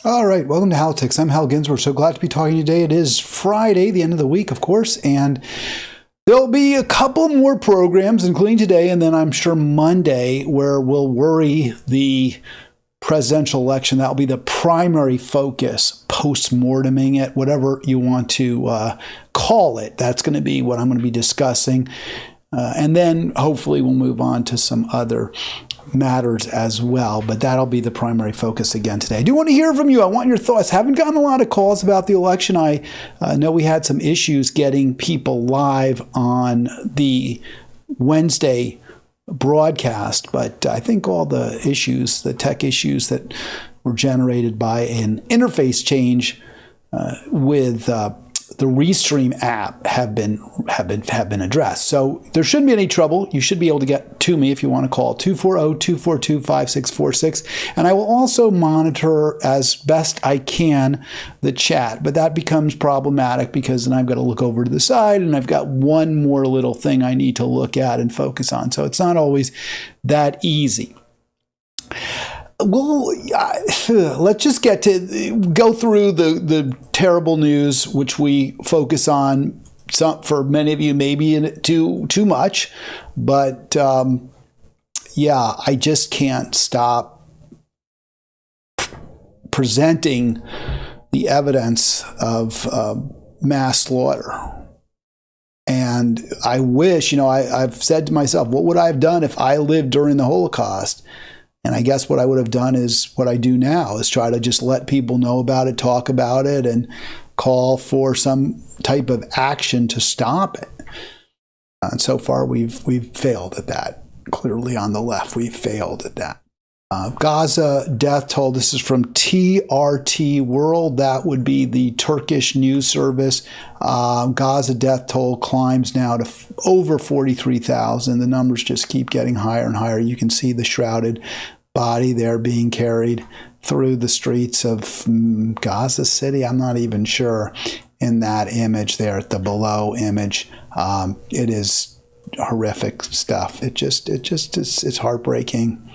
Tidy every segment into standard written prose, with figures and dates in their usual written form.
All right, welcome to Halitics. I'm Hal Ginsberg. So glad to be talking today. It is Friday, the end of the week, of course, and there'll be a couple more programs, including today, and then I'm sure Monday, where we'll worry the presidential election. That'll be the primary focus, post-morteming it, whatever you want to call it. That's going to be what I'm going to be discussing. And then hopefully we'll move on to some other matters as well, but that'll be the primary focus again today. I do want to hear from you. I want your thoughts. Haven't gotten a lot of calls about the election. I know we had some issues getting people live on the Wednesday broadcast, but I think all the issues, the tech issues that were generated by an interface change with the Restream app have been addressed. So there shouldn't be any trouble. You should be able to get to me if you want to call 240-242-5646. And I will also monitor as best I can the chat, but that becomes problematic because then I've got to look over to the side and I've got one more little thing I need to look at and focus on. So it's not always that easy. Well, let's just go through the terrible news, which we focus on. For many of you, maybe too much, but yeah, I just can't stop presenting the evidence of mass slaughter. And I wish, I've said to myself, what would I have done if I lived during the Holocaust? And I guess what I would have done is what I do now, is try to just let people know about it, talk about it, and call for some type of action to stop it. And so far, we've failed at that. Clearly on the left, we've failed at that. Gaza death toll. This is from TRT World. That would be the Turkish news service. Gaza death toll climbs now to over 43,000. The numbers just keep getting higher and higher. You can see the shrouded body there being carried through the streets of Gaza City. I'm not even sure in that image there, at the below image. It is horrific stuff. It's heartbreaking.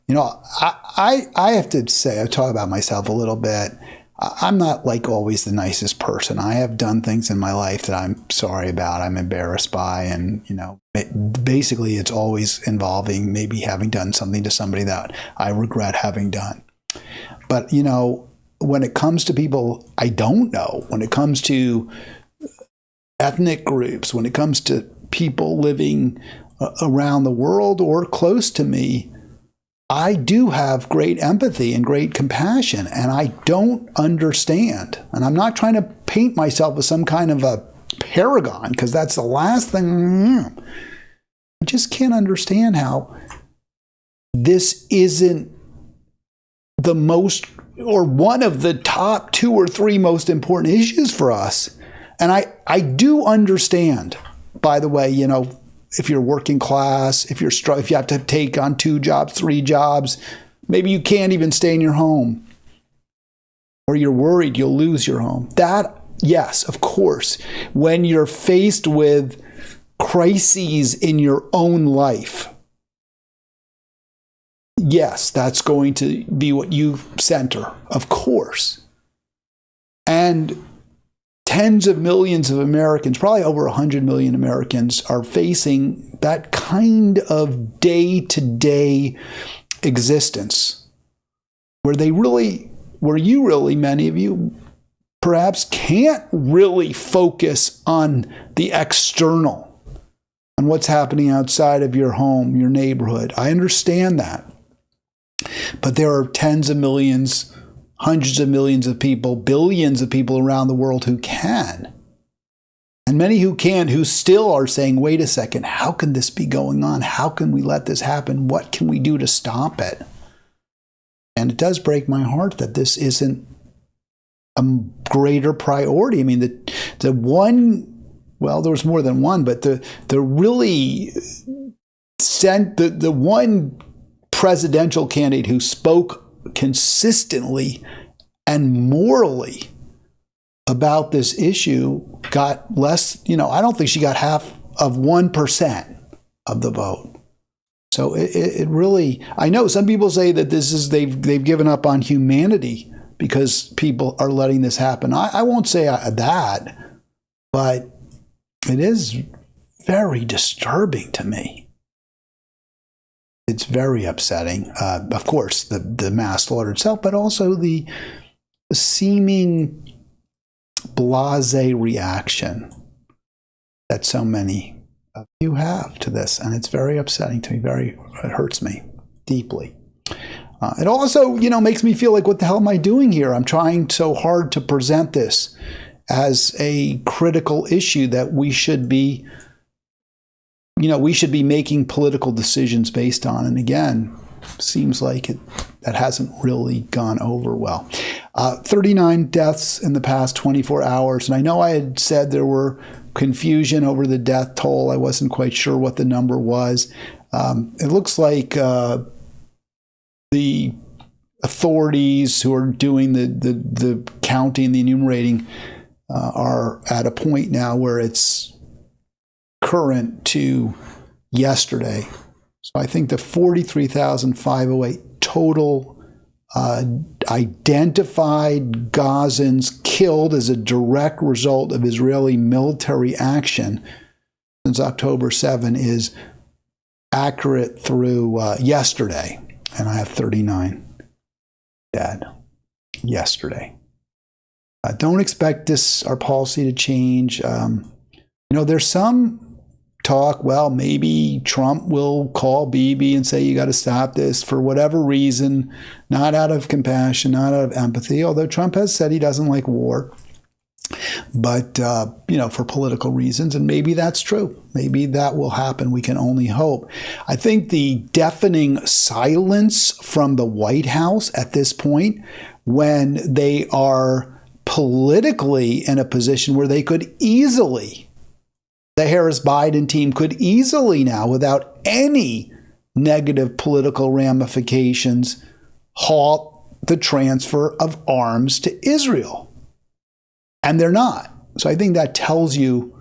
I have to say, I talk about myself a little bit. I'm not like always the nicest person. I have done things in my life that I'm sorry about, I'm embarrassed by, and, basically it's always involving maybe having done something to somebody that I regret having done. But, when it comes to people I don't know, when it comes to ethnic groups, when it comes to people living around the world or close to me, I do have great empathy and great compassion, and I don't understand. And I'm not trying to paint myself as some kind of a paragon, because that's the last thing. I just can't understand how this isn't the most, or one of the top 2 or 3 most important issues for us. And I do understand, by the way, if you're working class, if you have to take on 2 jobs, 3 jobs, maybe you can't even stay in your home, or you're worried you'll lose your home. That, yes, of course, when you're faced with crises in your own life, yes, that's going to be what you center, of course. And tens of millions of Americans, probably over 100 million Americans, are facing that kind of day-to-day existence where many of you perhaps can't really focus on the external, on what's happening outside of your home, your neighborhood. I understand that. But there are tens of millions, hundreds of millions of people, billions of people around the world who can. And many who can, who still are saying, wait a second, how can this be going on? How can we let this happen? What can we do to stop it? And it does break my heart that this isn't a greater priority. I mean, the one, well, there was more than one, but the really the one presidential candidate who spoke consistently and morally about this issue got less, I don't think she got half of 1% of the vote. So it really, I know some people say that they've given up on humanity because people are letting this happen. I won't say that, but it is very disturbing to me. It's very upsetting. Of course, the mass slaughter itself, but also the seeming blasé reaction that so many of you have to this, and it's very upsetting to me. It hurts me deeply. It also, makes me feel like, what the hell am I doing here? I'm trying so hard to present this as a critical issue that we should be, making political decisions based on. And again, seems like that hasn't really gone over well. 39 deaths in the past 24 hours. And I know I had said there were confusion over the death toll. I wasn't quite sure what the number was. It looks like the authorities who are doing the counting, the enumerating, are at a point now where it's current to yesterday. So I think the 43,508 total identified Gazans killed as a direct result of Israeli military action since October 7 is accurate through yesterday. And I have 39 dead yesterday. Don't expect our policy to change. There's some talk, well, maybe Trump will call Bibi and say, you got to stop this for whatever reason, not out of compassion, not out of empathy, although Trump has said he doesn't like war, but, for political reasons. And maybe that's true. Maybe that will happen. We can only hope. I think the deafening silence from the White House at this point, when they are politically in a position where they could easily, the Harris-Biden team could easily now, without any negative political ramifications, halt the transfer of arms to Israel. And they're not. So I think that tells you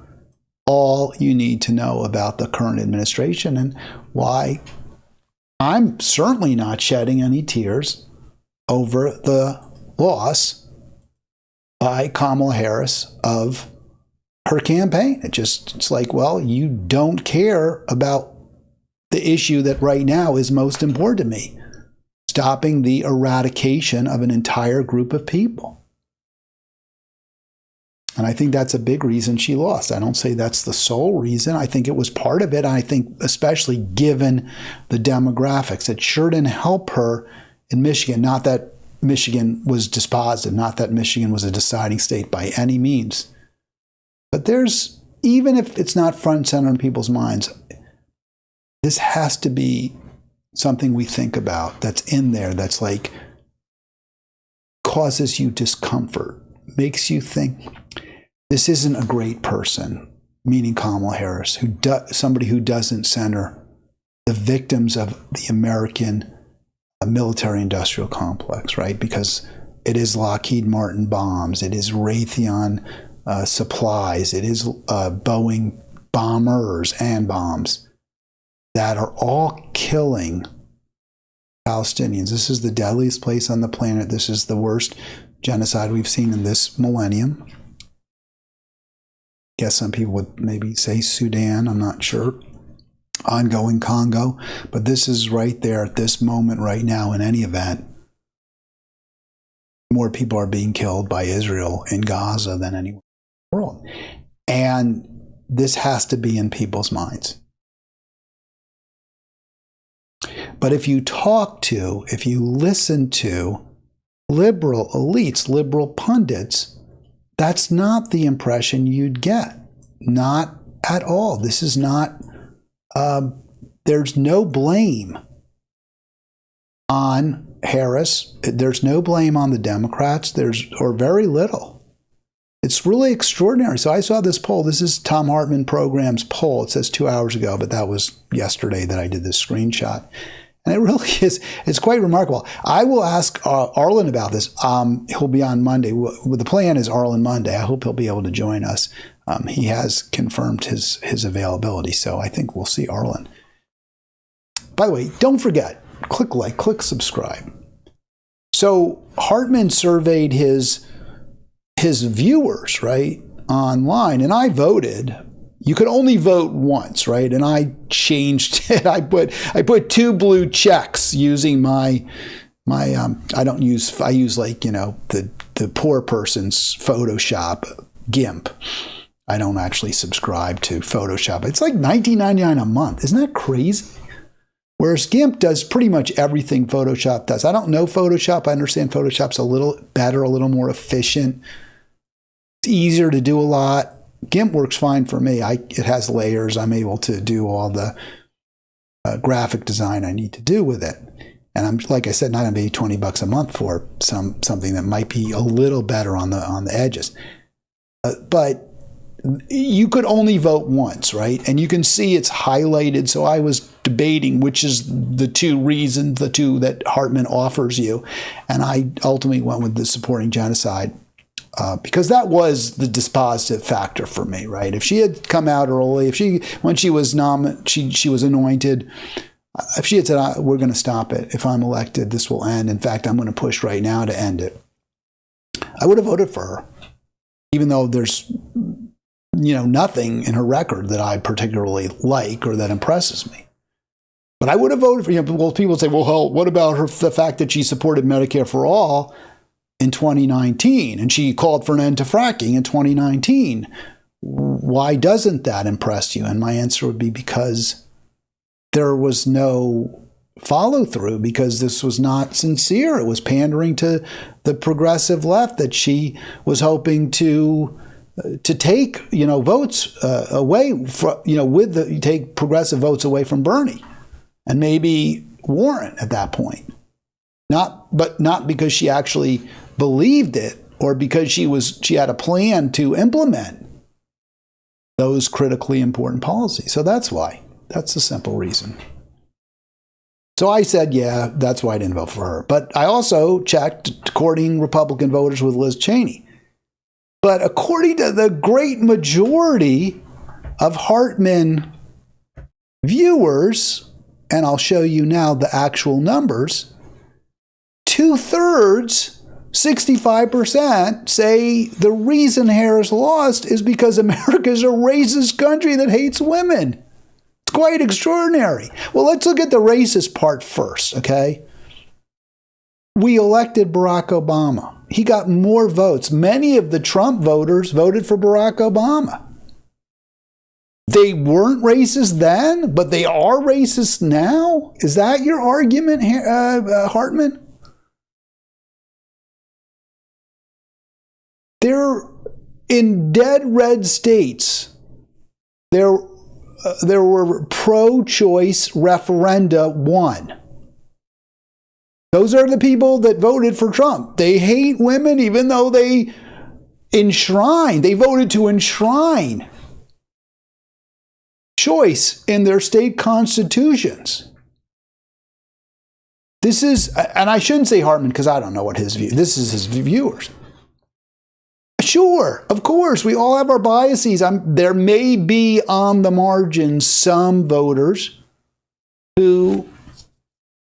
all you need to know about the current administration and why I'm certainly not shedding any tears over the loss by Kamala Harris of her campaign. It's like, well, you don't care about the issue that right now is most important to me, stopping the eradication of an entire group of people. And I think that's a big reason she lost. I don't say that's the sole reason. I think it was part of it. I think especially given the demographics, it sure didn't help her in Michigan. Not that Michigan was dispositive, not that Michigan was a deciding state by any means. But even if it's not front and center in people's minds, this has to be something we think about that's in there that's like causes you discomfort, makes you think this isn't a great person, meaning Kamala Harris, somebody who doesn't center the victims of the American military-industrial complex, right? Because it is Lockheed Martin bombs, it is Raytheon supplies, it is Boeing bombers and bombs that are all killing Palestinians. This is the deadliest place on the planet. This is the worst genocide we've seen in this millennium. I guess some people would maybe say Sudan, I'm not sure. Ongoing Congo. But this is right there at this moment right now. In any event, more people are being killed by Israel in Gaza than anywhere in the world. And this has to be in people's minds. But if you listen to liberal elites, liberal pundits, that's not the impression you'd get. Not at all. This is not, there's no blame on Harris. There's no blame on the Democrats. Or very little. It's really extraordinary. So I saw this poll. This is Tom Hartman Program's poll. It says 2 hours ago, but that was yesterday that I did this screenshot. And it really is, it's quite remarkable. I will ask Arlen about this. He'll be on Monday. The plan is Arlen Monday. I hope he'll be able to join us. He has confirmed his availability, so I think we'll see Arlen. By the way, don't forget, click like, click subscribe. So Hartman surveyed his viewers, right, online, and I voted. You could only vote once, right? And I changed it. I put 2 blue checks using my I use like, you know, the poor person's Photoshop GIMP. I don't actually subscribe to Photoshop. It's like $19.99 a month. Isn't that crazy? Whereas GIMP does pretty much everything Photoshop does. I don't know Photoshop. I understand Photoshop's a little better, a little more efficient. It's easier to do a lot. GIMP works fine for me. It has layers. I'm able to do all the graphic design I need to do with it. And I'm, like I said, not going to pay $20 a month for something that might be a little better on the edges. But you could only vote once, right? And you can see it's highlighted. So I was debating which is the 2 reasons, the 2 that Hartman offers you. And I ultimately went with the supporting genocide because that was the dispositive factor for me, right? If she had come out early, when she was she was anointed, if she had said, we're going to stop it. If I'm elected, this will end. In fact, I'm going to push right now to end it. I would have voted for her, even though there's, you know, nothing in her record that I particularly like or that impresses me. But I would have voted for, you know, well, people say, well, what about the fact that she supported Medicare for all in 2019 and she called for an end to fracking in 2019? Why doesn't that impress you? And my answer would be because there was no follow through, because this was not sincere. It was pandering to the progressive left that she was hoping to take, you know, votes away from, you know, take progressive votes away from Bernie and maybe Warren at that point. But not because she actually believed it or because she had a plan to implement those critically important policies. So that's why. That's the simple reason. So I said, yeah, that's why I didn't vote for her. But I also checked courting Republican voters with Liz Cheney. But according to the great majority of Hartman viewers, and I'll show you now the actual numbers, 2/3, 65%, say the reason Harris lost is because America is a racist country that hates women. It's quite extraordinary. Well, let's look at the racist part first, okay? We elected Barack Obama. He got more votes. Many of the Trump voters voted for Barack Obama. They weren't racist then, but they are racist now? Is that your argument, Hartman? They're in dead red states. There were pro-choice referenda won. Those are the people that voted for Trump. They hate women even though they voted to enshrine choice in their state constitutions. This is, and I shouldn't say Hartman because I don't know what his view, this is his viewers. Sure, of course, we all have our biases. There may be on the margins some voters who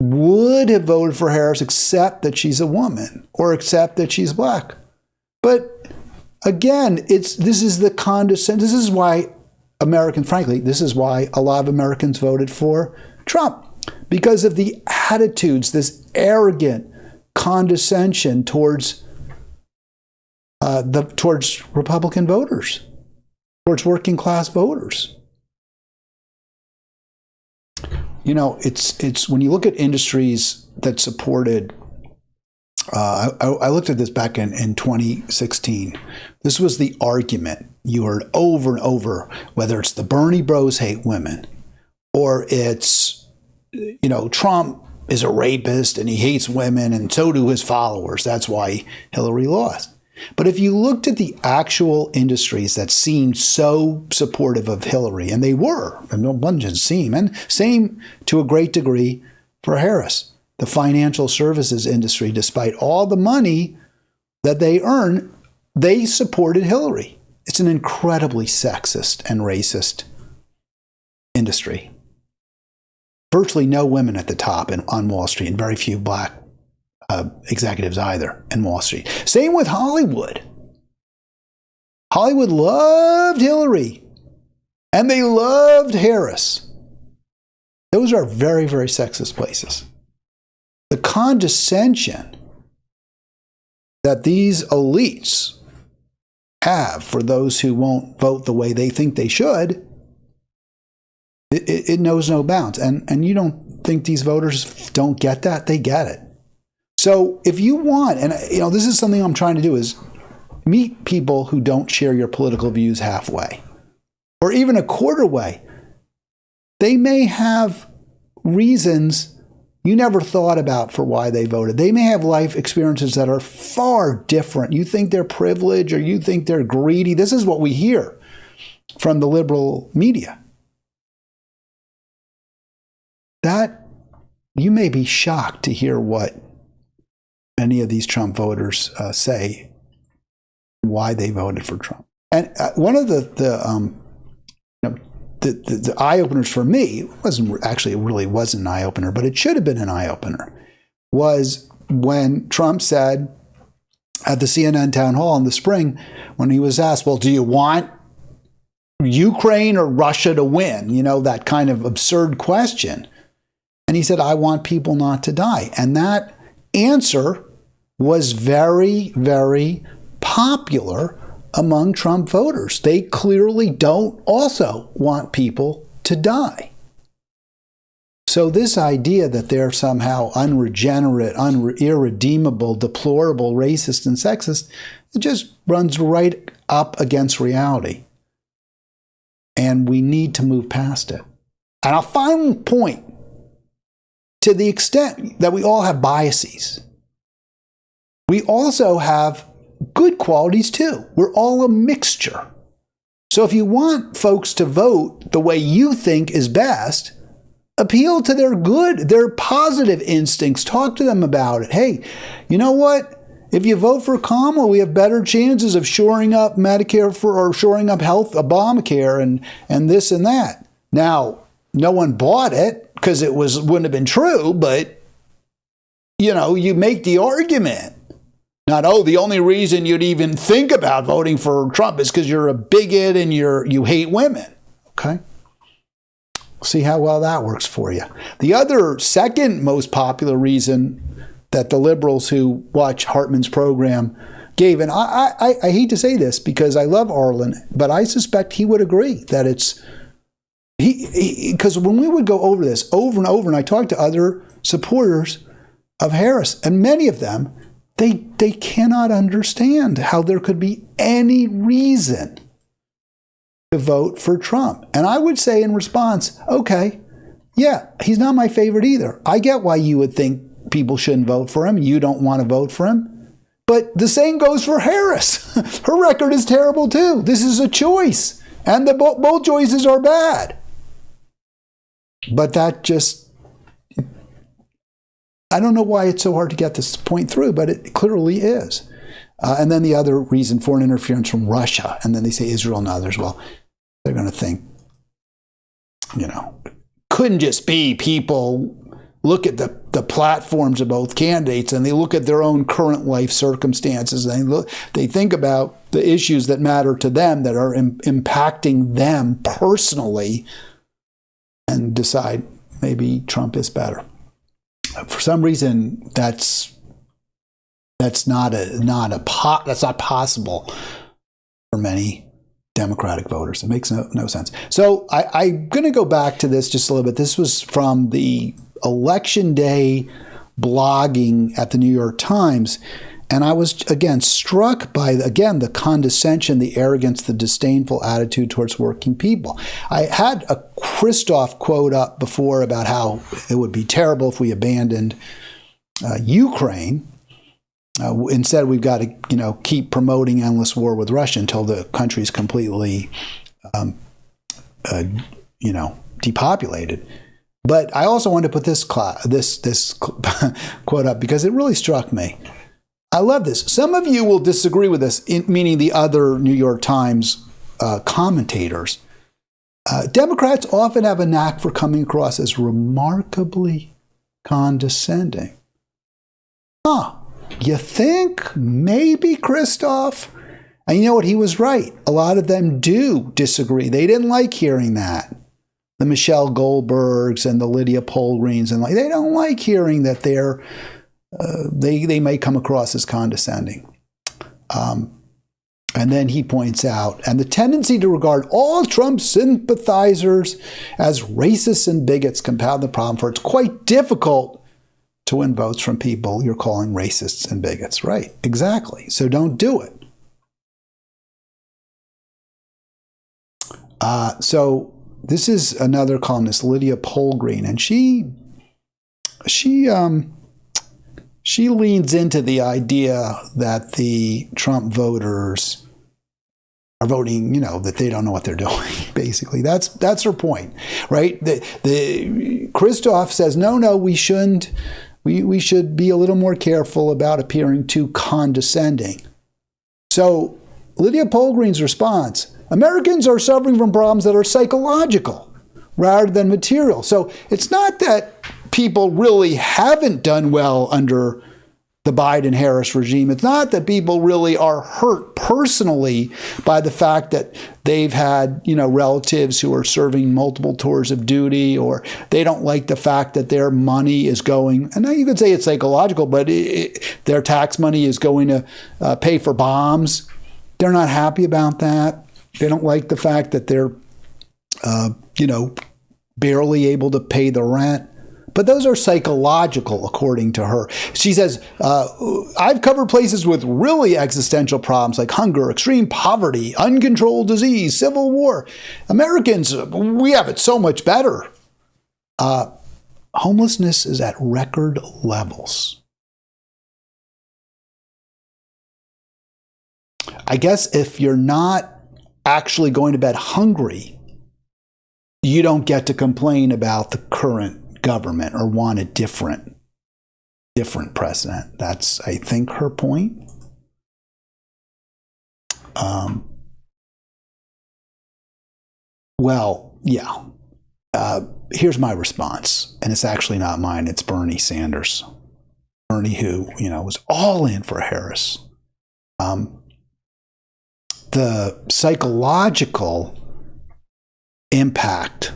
would have voted for Harris except that she's a woman or except that she's black. But again, this is the condescension. This is why this is why a lot of Americans voted for Trump, because of the attitudes, this arrogant condescension towards Republican voters, towards working class voters. You know, it's when you look at industries that supported, I looked at this back in 2016. This was the argument you heard over and over, whether it's the Bernie bros hate women or it's, you know, Trump is a rapist and he hates women, and so do his followers. That's why Hillary lost. But if you looked at the actual industries that seemed so supportive of Hillary, and they were, and no one just seemed, and same to a great degree for Harris, the financial services industry, despite all the money that they earn, they supported Hillary. It's an incredibly sexist and racist industry. Virtually no women at the top on Wall Street, and very few black executives either in Wall Street. Same with Hollywood. Hollywood loved Hillary, and they loved Harris. Those are very, very sexist places. The condescension that these elites have for those who won't vote the way they think they should, it knows no bounds. And you don't think these voters don't get that? They get it. So if you want, and this is something I'm trying to do, is meet people who don't share your political views halfway or even a quarter way. They may have reasons you never thought about for why they voted. They may have life experiences that are far different. You think they're privileged or you think they're greedy. This is what we hear from the liberal media. That you may be shocked to hear what many of these Trump voters say, why they voted for Trump. And one of the eye-openers for me, it really wasn't an eye-opener, but it should have been an eye-opener, was when Trump said at the CNN town hall in the spring, when he was asked, well, do you want Ukraine or Russia to win? That kind of absurd question. And he said, I want people not to die. And that answer was very, very popular among Trump voters. They clearly don't also want people to die. So this idea that they're somehow unregenerate, irredeemable, deplorable, racist, and sexist, it just runs right up against reality. And we need to move past it. And a final point, to the extent that we all have biases, we also have good qualities too. We're all a mixture. So if you want folks to vote the way you think is best, appeal to their positive instincts. Talk to them about it. Hey, you know what? If you vote for Kamala, we have better chances of shoring up Medicare or shoring up health, Obamacare, and this and that. Now, no one bought it because it wouldn't have been true, but you make the argument. Not, the only reason you'd even think about voting for Trump is because you're a bigot and you hate women. Okay? See how well that works for you. The other second most popular reason that the liberals who watch Hartman's program gave, and I hate to say this because I love Arlen, but I suspect he would agree that it's, because when we would go over this over and over, and I talked to other supporters of Harris, and many of them, they cannot understand how there could be any reason to vote for Trump. And I would say in response, okay, yeah, he's not my favorite either. I get why you would think people shouldn't vote for him. You don't want to vote for him. But the same goes for Harris. Her record is terrible too. This is a choice. And both choices are bad. But that just, I don't know why it's so hard to get this point through, but it clearly is. And then the other reason, foreign interference from Russia. And then they say Israel and others. Well, they're going to think, couldn't just be people look at the platforms of both candidates and they look at their own current life circumstances and they think about the issues that matter to them that are impacting them personally and decide maybe Trump is better. For some reason, that's not possible for many Democratic voters. It makes no sense. So I'm going to go back to this just a little bit. This was from the election day blogging at the New York Times, And I was, again, struck by, again, the condescension, the arrogance, the disdainful attitude towards working people. I had a Christoph quote up before about how it would be terrible if we abandoned Ukraine. Instead, we've got to, keep promoting endless war with Russia until the country's completely, depopulated. But I also wanted to put this quote up because it really struck me. I love this. Some of you will disagree with this, meaning the other New York Times commentators. Democrats often have a knack for coming across as remarkably condescending. You think? Maybe, Christoph? And you know what? He was right. A lot of them do disagree. They didn't like hearing that. The Michelle Goldbergs and the Lydia Polgreens, and they don't like hearing that they may come across as condescending. And then he points out, and the tendency to regard all Trump sympathizers as racists and bigots compound the problem, for it's quite difficult to win votes from people you're calling racists and bigots. Right, exactly. So don't do it. So this is another columnist, Lydia Polgreen, and she leans into the idea that the Trump voters are voting, that they don't know what they're doing. Basically, that's her point, right? The Christoph says, no, we shouldn't. We should be a little more careful about appearing too condescending. So Lydia Polgreen's response: Americans are suffering from problems that are psychological rather than material. So it's not that people really haven't done well under the Biden-Harris regime. It's not that people really are hurt personally by the fact that they've had, relatives who are serving multiple tours of duty, or they don't like the fact that their money is going, and now you could say it's psychological, but their tax money is going to pay for bombs. They're not happy about that. They don't like the fact that they're, barely able to pay the rent. But those are psychological, according to her. She says, I've covered places with really existential problems like hunger, extreme poverty, uncontrolled disease, civil war. Americans, we have it so much better. Homelessness is at record levels. I guess if you're not actually going to bed hungry, you don't get to complain about the current government or want a different president. That's, I think, her point. Here's my response, and it's actually not mine. It's Bernie Sanders. Bernie, who was all in for Harris. The psychological impact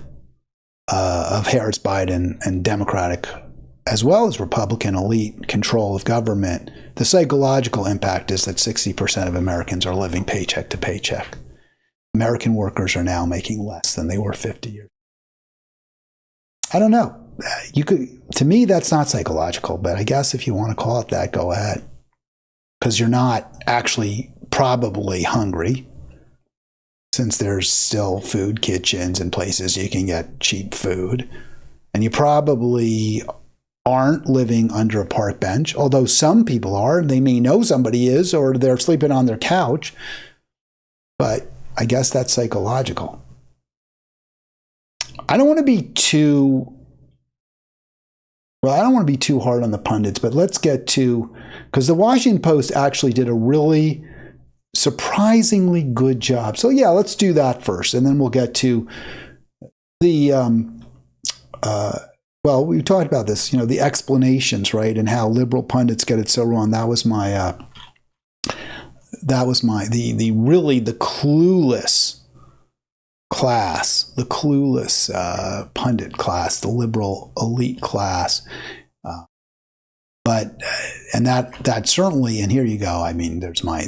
of Harris, Biden, and Democratic, as well as Republican elite control of government, the psychological impact is that 60% of Americans are living paycheck to paycheck. American workers are now making less than they were 50 years. I don't know. To me, that's not psychological, but I guess if you want to call it that, go ahead. Because you're not actually probably hungry, since there's still food kitchens and places you can get cheap food. And you probably aren't living under a park bench, although some people are, and they may know somebody is, or they're sleeping on their couch. But I guess that's psychological. I don't want to be too hard on the pundits, but let's get to, because the Washington Post actually did a really surprisingly good job. So yeah, let's do that first, and then we'll get to the we talked about this, the explanations, right, and how liberal pundits get it so wrong. That was my the clueless class, the clueless pundit class, the liberal elite class. But that certainly, and here you go. I mean, there's my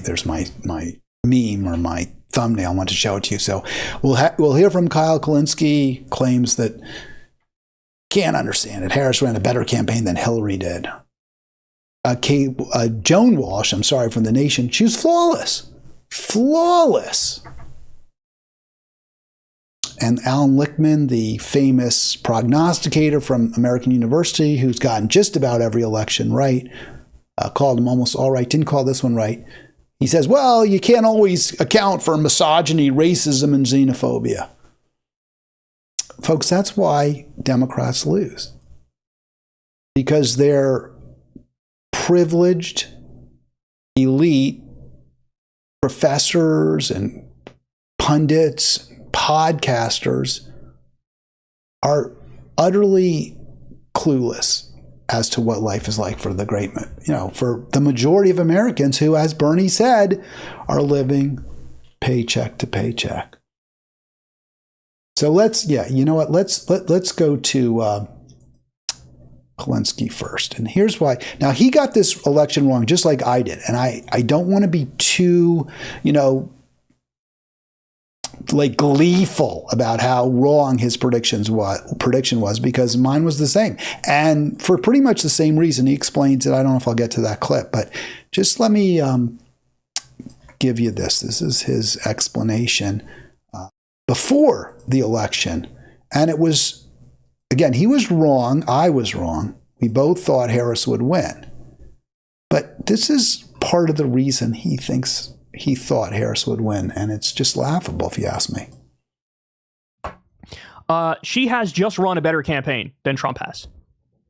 meme or my thumbnail. I want to show it to you. So we'll hear from Kyle Kulinski. Claims that can't understand it. Harris ran a better campaign than Hillary did. Joan Walsh, I'm sorry, from The Nation, she was flawless. Flawless. And Alan Lichtman, the famous prognosticator from American University, who's gotten just about every election right, called them almost all right, didn't call this one right. He says, well, you can't always account for misogyny, racism, and xenophobia. Folks, that's why Democrats lose. Because they're privileged, elite professors and pundits, podcasters are utterly clueless as to what life is like for the for the majority of Americans who, as Bernie said, are living paycheck to paycheck. So let's go to Zelensky first. And here's why. Now, he got this election wrong, just like I did. And I don't want to be too, like gleeful about how wrong his prediction was, because mine was the same. And for pretty much the same reason. He explains it. I don't know if I'll get to that clip, but just let me give you this. This is his explanation before the election. And it was, again, he was wrong. I was wrong. We both thought Harris would win. But this is part of the reason he thought Harris would win, and it's just laughable if you ask me. She has just run a better campaign than Trump has.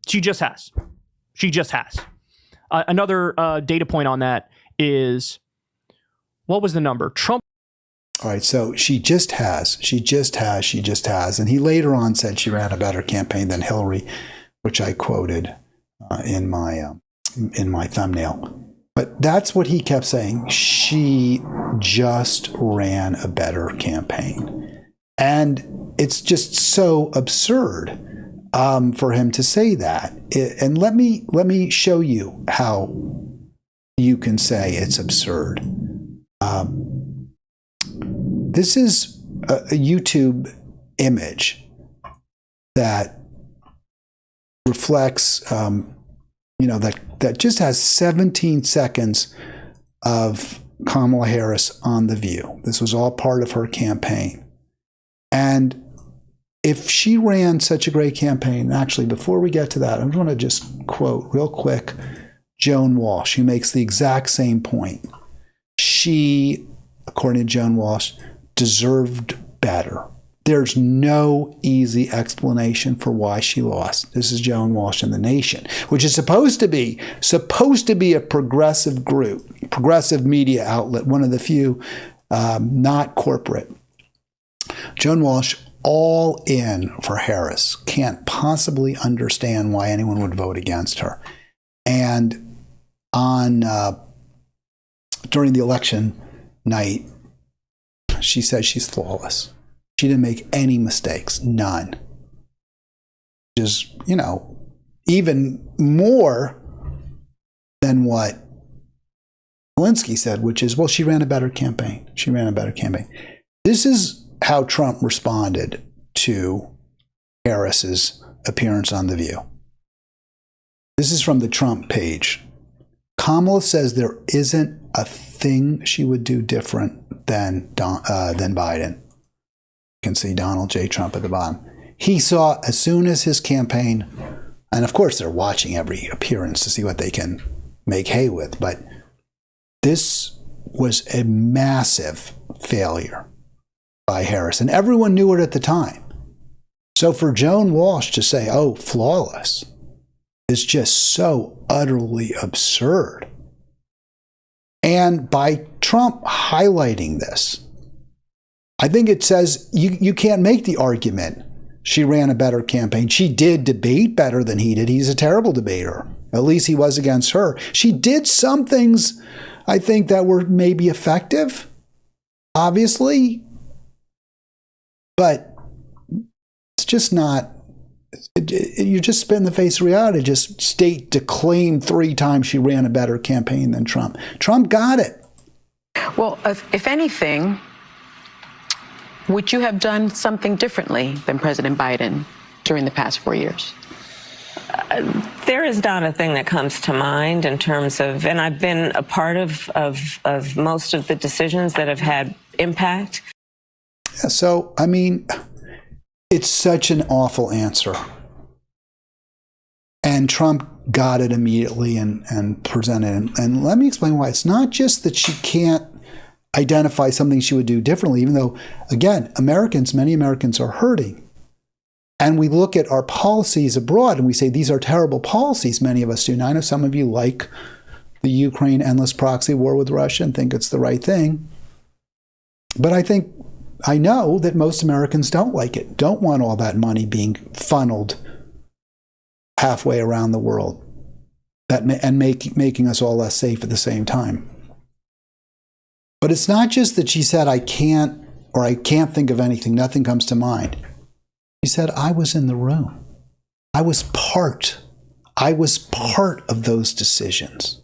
She just has. Another data point on that is, what was the number? Trump. All right, so she just has. And he later on said she ran a better campaign than Hillary, which I quoted in my thumbnail. But that's what he kept saying. She just ran a better campaign. And it's just so absurd for him to say that. And let me show you how you can say it's absurd. This is a YouTube image that reflects that just has 17 seconds of Kamala Harris on The View. This was all part of her campaign. And if she ran such a great campaign, actually, before we get to that, I want to just quote real quick Joan Walsh, who makes the exact same point. She, according to Joan Walsh, deserved better. There's no easy explanation for why she lost. This is Joan Walsh in The Nation, which is supposed to be a progressive group, progressive media outlet, one of the few not corporate. Joan Walsh, all in for Harris, can't possibly understand why anyone would vote against her. And during the election night, she says she's flawless. She didn't make any mistakes, none. Just, even more than what Zelensky said, which is, well, she ran a better campaign. This is how Trump responded to Harris's appearance on The View. This is from the Trump page. Kamala says there isn't a thing she would do different than Biden. Can see Donald J. Trump at the bottom. He saw as soon as his campaign, and of course they're watching every appearance to see what they can make hay with, but this was a massive failure by Harris, and everyone knew it at the time. So for Joan Walsh to say, oh, flawless, is just so utterly absurd. And by Trump highlighting this, I think it says you can't make the argument she ran a better campaign. She did debate better than he did. He's a terrible debater. At least he was against her. She did some things, I think, that were maybe effective, obviously. But it's just not, you just spit in the face of reality. Just state to claim 3 times she ran a better campaign than Trump. Trump got it. Well, if anything, would you have done something differently than President Biden during the past 4 years? There is not a thing that comes to mind in terms of, and I've been a part of most of the decisions that have had impact. Yeah, so, I mean, it's such an awful answer. And Trump got it immediately and presented it. And let me explain why. It's not just that she can't identify something she would do differently, even though, again, many Americans are hurting. And we look at our policies abroad and we say, these are terrible policies. Many of us do. Now, I know some of you like the Ukraine endless proxy war with Russia and think it's the right thing. But I know that most Americans don't like it, don't want all that money being funneled halfway around the world and making us all less safe at the same time. But it's not just that she said, I can't think of anything, nothing comes to mind. She said, I was in the room. I was part of those decisions.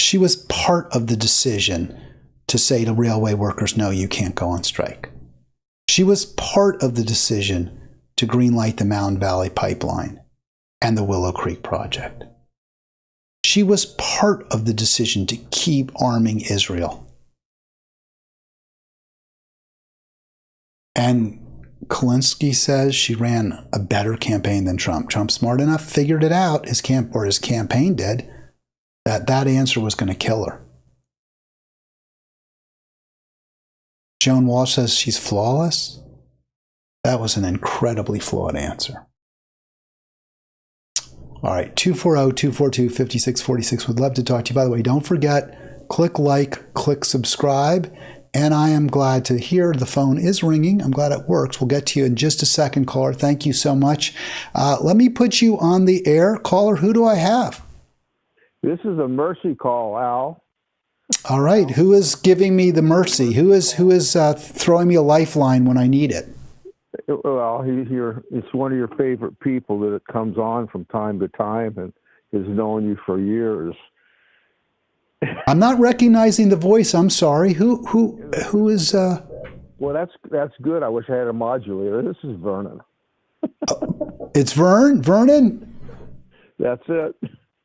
She was part of the decision to say to railway workers, no, you can't go on strike. She was part of the decision to greenlight the Mountain Valley Pipeline and the Willow Creek Project. She was part of the decision to keep arming Israel. And Kulinski says she ran a better campaign than Trump. Trump, smart enough, figured it out, his campaign did, that answer was going to kill her. Joan Walsh says she's flawless. That was an incredibly flawed answer. All right, 240-242-5646. Would love to talk to you. By the way, don't forget, click like, click subscribe. And I am glad to hear the phone is ringing. I'm glad it works. We'll get to you in just a second, caller. Thank you so much. Let me put you on the air. Caller, who do I have? This is a mercy call, Al. All right. Who is giving me the mercy? Who is throwing me a lifeline when I need it? Well, it's one of your favorite people that comes on from time to time and has known you for years. I'm not recognizing the voice. I'm sorry. Who is? Well, that's good. I wish I had a modulator. This is Vernon. It's Vernon. That's it.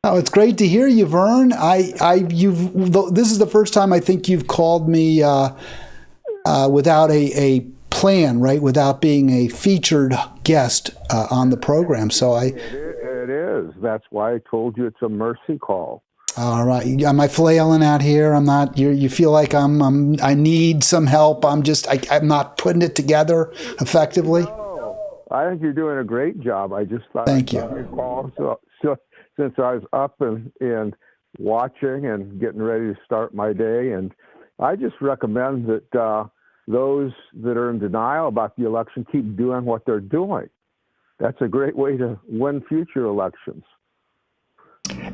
Oh, it's great to hear you, Vern. This is the first time I think you've called me without a plan, right? Without being a featured guest on the program. So it is. That's why I told you it's a mercy call. All right. Am I flailing out here? I'm not. You feel like I need some help. I'm not putting it together effectively. No, I think you're doing a great job. I just thought Thank you. Call. So since I was up and watching and getting ready to start my day, and I just recommend that those that are in denial about the election keep doing what they're doing. That's a great way to win future elections.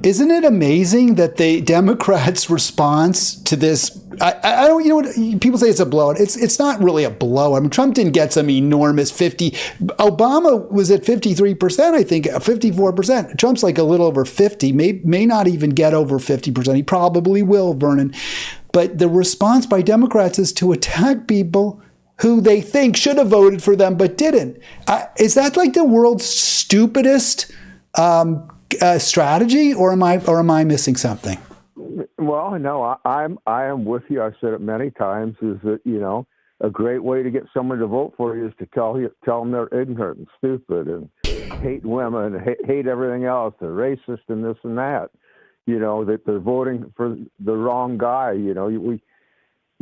Isn't it amazing that the Democrats' response to this? I don't. You know what people say? It's a blowout. It's not really a blowout. I mean, Trump didn't get some enormous 50. Obama was at 53%. I think 54%. Trump's like a little over 50. May not even get over 50%. He probably will, Vernon. But the response by Democrats is to attack people who they think should have voted for them but didn't. Is that like the world's stupidest strategy, or am I missing something? Well, no, I am with you. I've said it many times. Is that a great way to get someone to vote for you is to tell them they're ignorant and stupid and hate women, hate everything else. They're racist and this and that. That they're voting for the wrong guy. You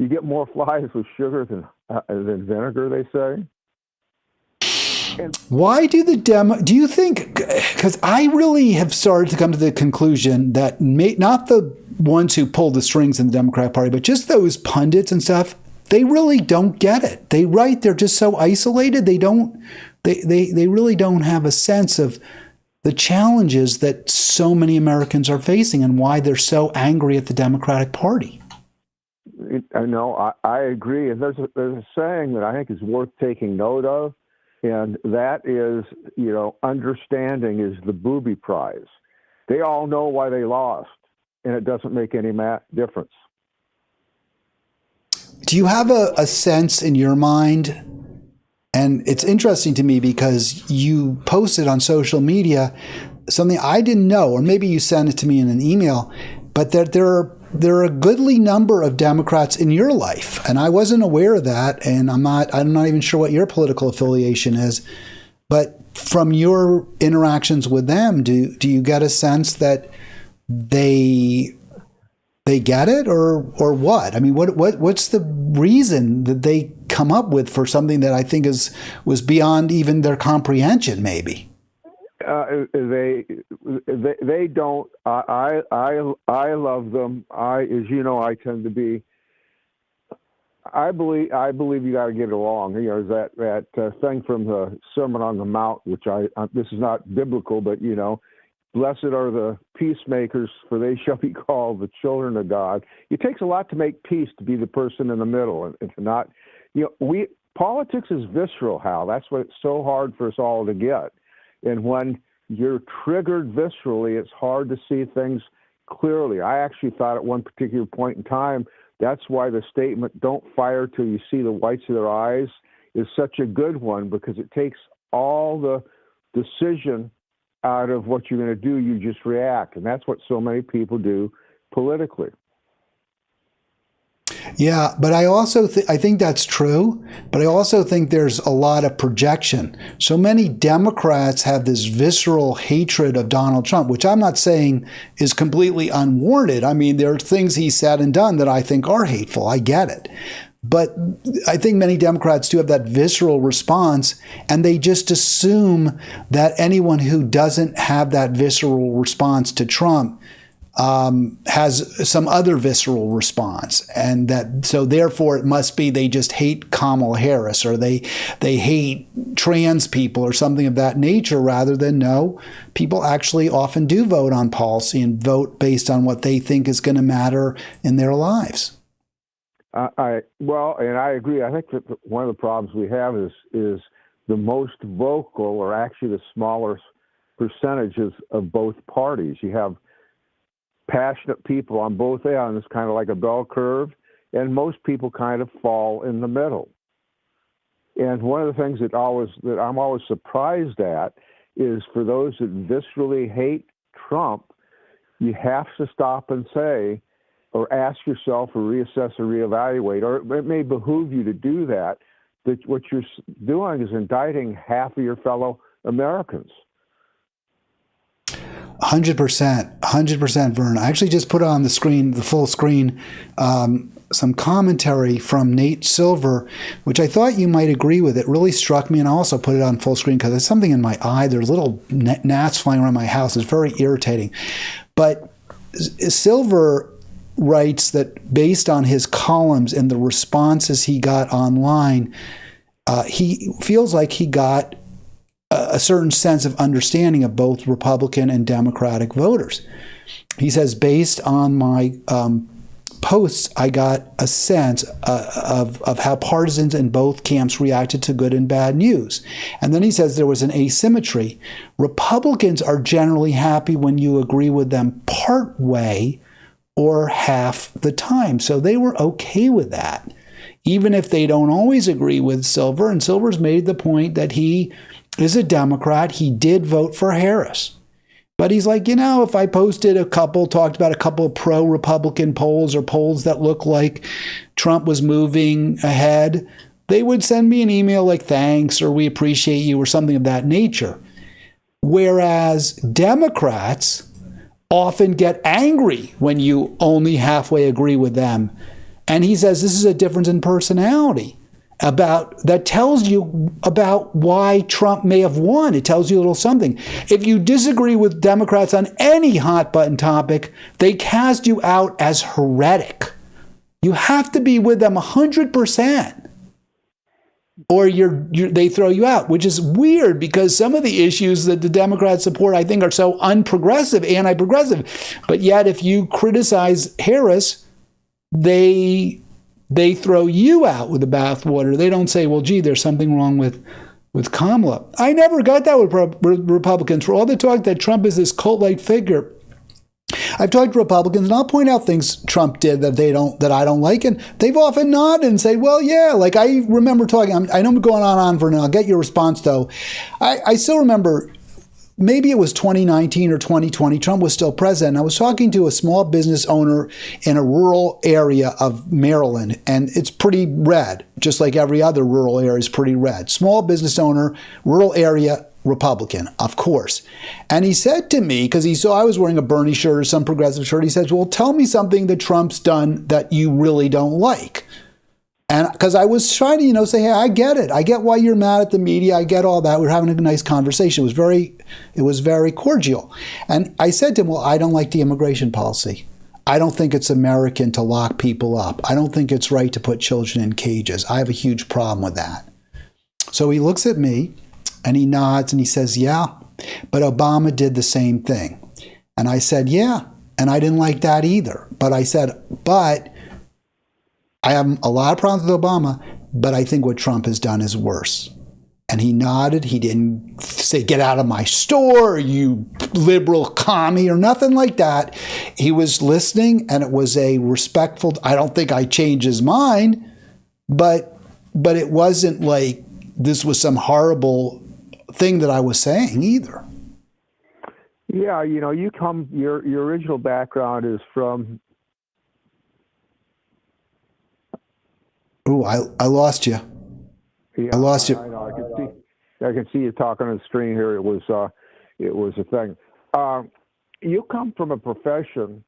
get more flies with sugar than vinegar, they say. Why do do you think, because I really have started to come to the conclusion that not the ones who pull the strings in the Democratic Party, but just those pundits and stuff, they really don't get it. They're just so isolated. They really don't have a sense of the challenges that so many Americans are facing and why they're so angry at the Democratic Party. I know, I agree. And there's a saying that I think is worth taking note of. And that is, understanding is the booby prize. They all know why they lost, and it doesn't make any difference. Do you have a sense in your mind And it's interesting to me because you posted on social media something I didn't know, or maybe you sent it to me in an email, but that there are a goodly number of Democrats in your life, and I wasn't aware of that. And I'm not even sure what your political affiliation is, but from your interactions with them, do you get a sense that they get it, or what? I mean, what's the reason that they come up with for something that I think was beyond even their comprehension? Maybe they don't. I love them. As you know, I tend to be. I believe you got to get along. You know, that thing from the Sermon on the Mount, which this is not biblical, but you know. Blessed are the peacemakers, for they shall be called the children of God. It takes a lot to make peace, to be the person in the middle, and to not, you know, politics is visceral, Hal. That's why it's so hard for us all to get. And when you're triggered viscerally, it's hard to see things clearly. I actually thought at one particular point in time, that's why the statement, don't fire till you see the whites of their eyes, is such a good one, because it takes all the decision out of what you're going to do. You just react, and that's what so many people do politically. Yeah, but I also I think that's true, but I also think there's a lot of projection. So many Democrats have this visceral hatred of Donald Trump, which I'm not saying is completely unwarranted. I mean, there are things he said and done that I think are hateful. I get it. But I think many Democrats do have that visceral response, and they just assume that anyone who doesn't have that visceral response to Trump has some other visceral response, and that so therefore it must be they just hate Kamala Harris, or they hate trans people or something of that nature, rather than no, people actually often do vote on policy and vote based on what they think is going to matter in their lives. Well, and I agree. I think that one of the problems we have is the most vocal, or actually the smaller percentages of both parties. You have passionate people on both ends, kind of like a bell curve, and most people kind of fall in the middle. And one of the things that I'm always surprised at is, for those that viscerally hate Trump, you have to stop and say, or ask yourself, or reassess or reevaluate, or it may behoove you to do that what you're doing is indicting half of your fellow Americans. 100%, Vern. I actually just put on the screen, the full screen, some commentary from Nate Silver, which I thought you might agree with. It really struck me, and I also put it on full screen because there's something in my eye. There's little gnats flying around my house. It's very irritating. But Silver writes that based on his columns and the responses he got online, he feels like he got a certain sense of understanding of both Republican and Democratic voters. He says, based on my posts, I got a sense of how partisans in both camps reacted to good and bad news. And then he says there was an asymmetry. Republicans are generally happy when you agree with them part way or half the time. So they were okay with that, even if they don't always agree with Silver. And Silver's made the point that he is a Democrat. He did vote for Harris. But he's like, you know, if I talked about a couple of pro-Republican polls, or polls that look like Trump was moving ahead, they would send me an email like, thanks, or we appreciate you, or something of that nature. Whereas Democrats often get angry when you only halfway agree with them. And he says this is a difference in personality that tells you about why Trump may have won. It tells you a little something. If you disagree with Democrats on any hot button topic, they cast you out as heretic. You have to be with them 100%. Or they throw you out, which is weird, because some of the issues that the Democrats support, I think, are so unprogressive, anti-progressive. But yet, if you criticize Harris, they throw you out with the bathwater. They don't say, well, gee, there's something wrong with Kamala. I never got that with Republicans. For all the talk that Trump is this cult-like figure, I've talked to Republicans, and I'll point out things Trump did that I don't like, and they've often nodded and say, well, yeah, like I remember talking, I know I'm going on for now. I'll get your response though. I still remember, maybe it was 2019 or 2020, Trump was still president. I was talking to a small business owner in a rural area of Maryland, and it's pretty red, just like every other rural area is pretty red. Small business owner, rural area, Republican, of course. And he said to me, because he saw I was wearing a Bernie shirt or some progressive shirt, he says, well, tell me something that Trump's done that you really don't like. And because I was trying to, say, hey, I get it. I get why you're mad at the media. I get all that. We're having a nice conversation. It was very cordial. And I said to him, well, I don't like the immigration policy. I don't think it's American to lock people up. I don't think it's right to put children in cages. I have a huge problem with that. So he looks at me and he nods and he says, yeah, but Obama did the same thing. And I said, yeah, and I didn't like that either. But I said, but I have a lot of problems with Obama, but I think what Trump has done is worse. And he nodded. He didn't say, get out of my store, you liberal commie, or nothing like that. He was listening, and it was a respectful, I don't think I changed his mind, but it wasn't like this was some horrible thing that I was saying either. Yeah, your original background is from... Ooh, I lost you. Yeah, I lost you. I know. I can see you talking on the screen here. It was a thing. You come from a profession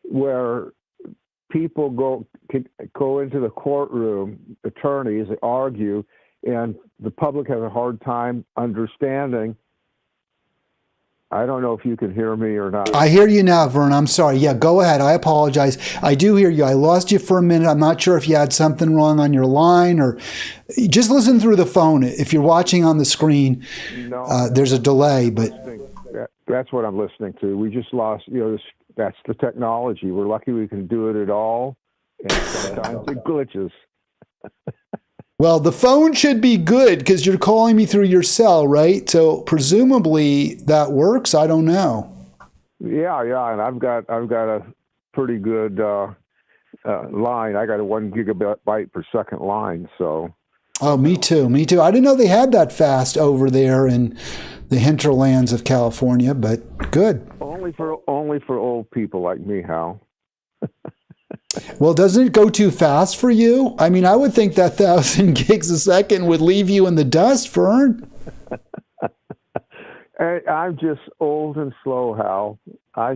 where people go into the courtroom, attorneys, they argue, and the public has a hard time understanding. I don't know if you can hear me or not. I hear you now, Vern. I'm sorry. Yeah, go ahead. I apologize. I do hear you. I lost you for a minute. I'm not sure if you had something wrong on your line, or just listen through the phone. If you're watching on the screen, there's a delay. But that's what I'm listening to. We just lost. That's the technology. We're lucky we can do it at all, and sometimes it glitches. Well, the phone should be good because you're calling me through your cell, right? So presumably that works. I don't know. Yeah, and I've got a pretty good line. I got a 1 gigabyte per second line. So. Oh, me too. I didn't know they had that fast over there in the hinterlands of California, but good. Only for old people like me, Hal. Well, doesn't it go too fast for you? I mean, I would think that 1,000 gigs a second would leave you in the dust, Vern. I'm just old and slow, Hal.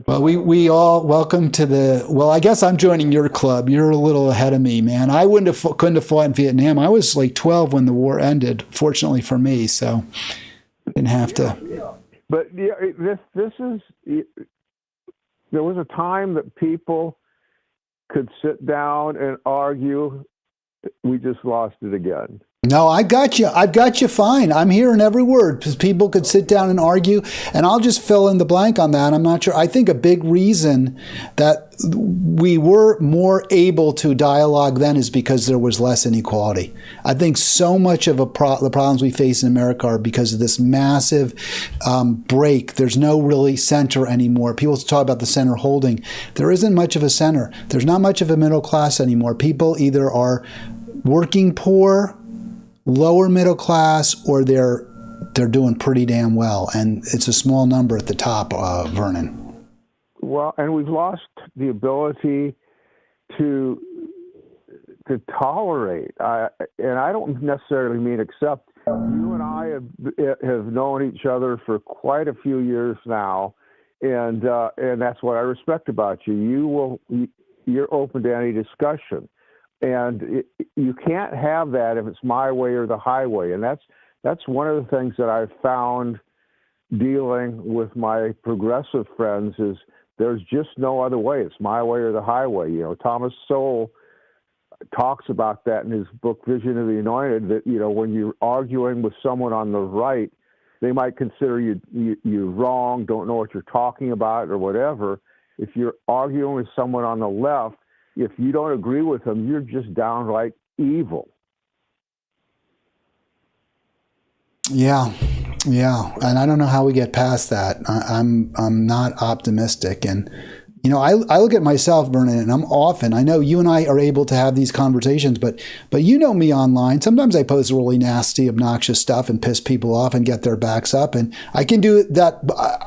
Well, we all welcome to the. Well, I guess I'm joining your club. You're a little ahead of me, man. I couldn't have fought in Vietnam. I was like 12 when the war ended. Fortunately for me, so didn't have to. Yeah. But this is. There was a time that people could sit down and argue. We just lost it again. No, I've got you fine. I'm hearing every word. People could sit down and argue, and I'll just fill in the blank on that. I'm not sure. I think a big reason that we were more able to dialogue then is because there was less inequality. I think so much of the problems we face in America are because of this massive break. There's no really center anymore. People talk about the center holding. There isn't much of a center. There's not much of a middle class anymore. People either are working poor, lower middle class, or they're doing pretty damn well, and it's a small number at the top, Vernon. Well, and we've lost the ability to tolerate, and I don't necessarily mean accept. You and I have known each other for quite a few years now, and that's what I respect about you. You're open to any discussion. And you can't have that if it's my way or the highway. And that's one of the things that I've found dealing with my progressive friends is there's just no other way. It's my way or the highway. Thomas Sowell talks about that in his book, Vision of the Anointed, that, when you're arguing with someone on the right, they might consider you wrong, don't know what you're talking about or whatever. If you're arguing with someone on the left, if you don't agree with them, you're just downright evil. Yeah, and I don't know how we get past that. I'm not optimistic, and You know, I look at myself, Vernon, and I'm often, I know you and I are able to have these conversations, but you know me online. Sometimes I post really nasty, obnoxious stuff and piss people off and get their backs up. And I can do that.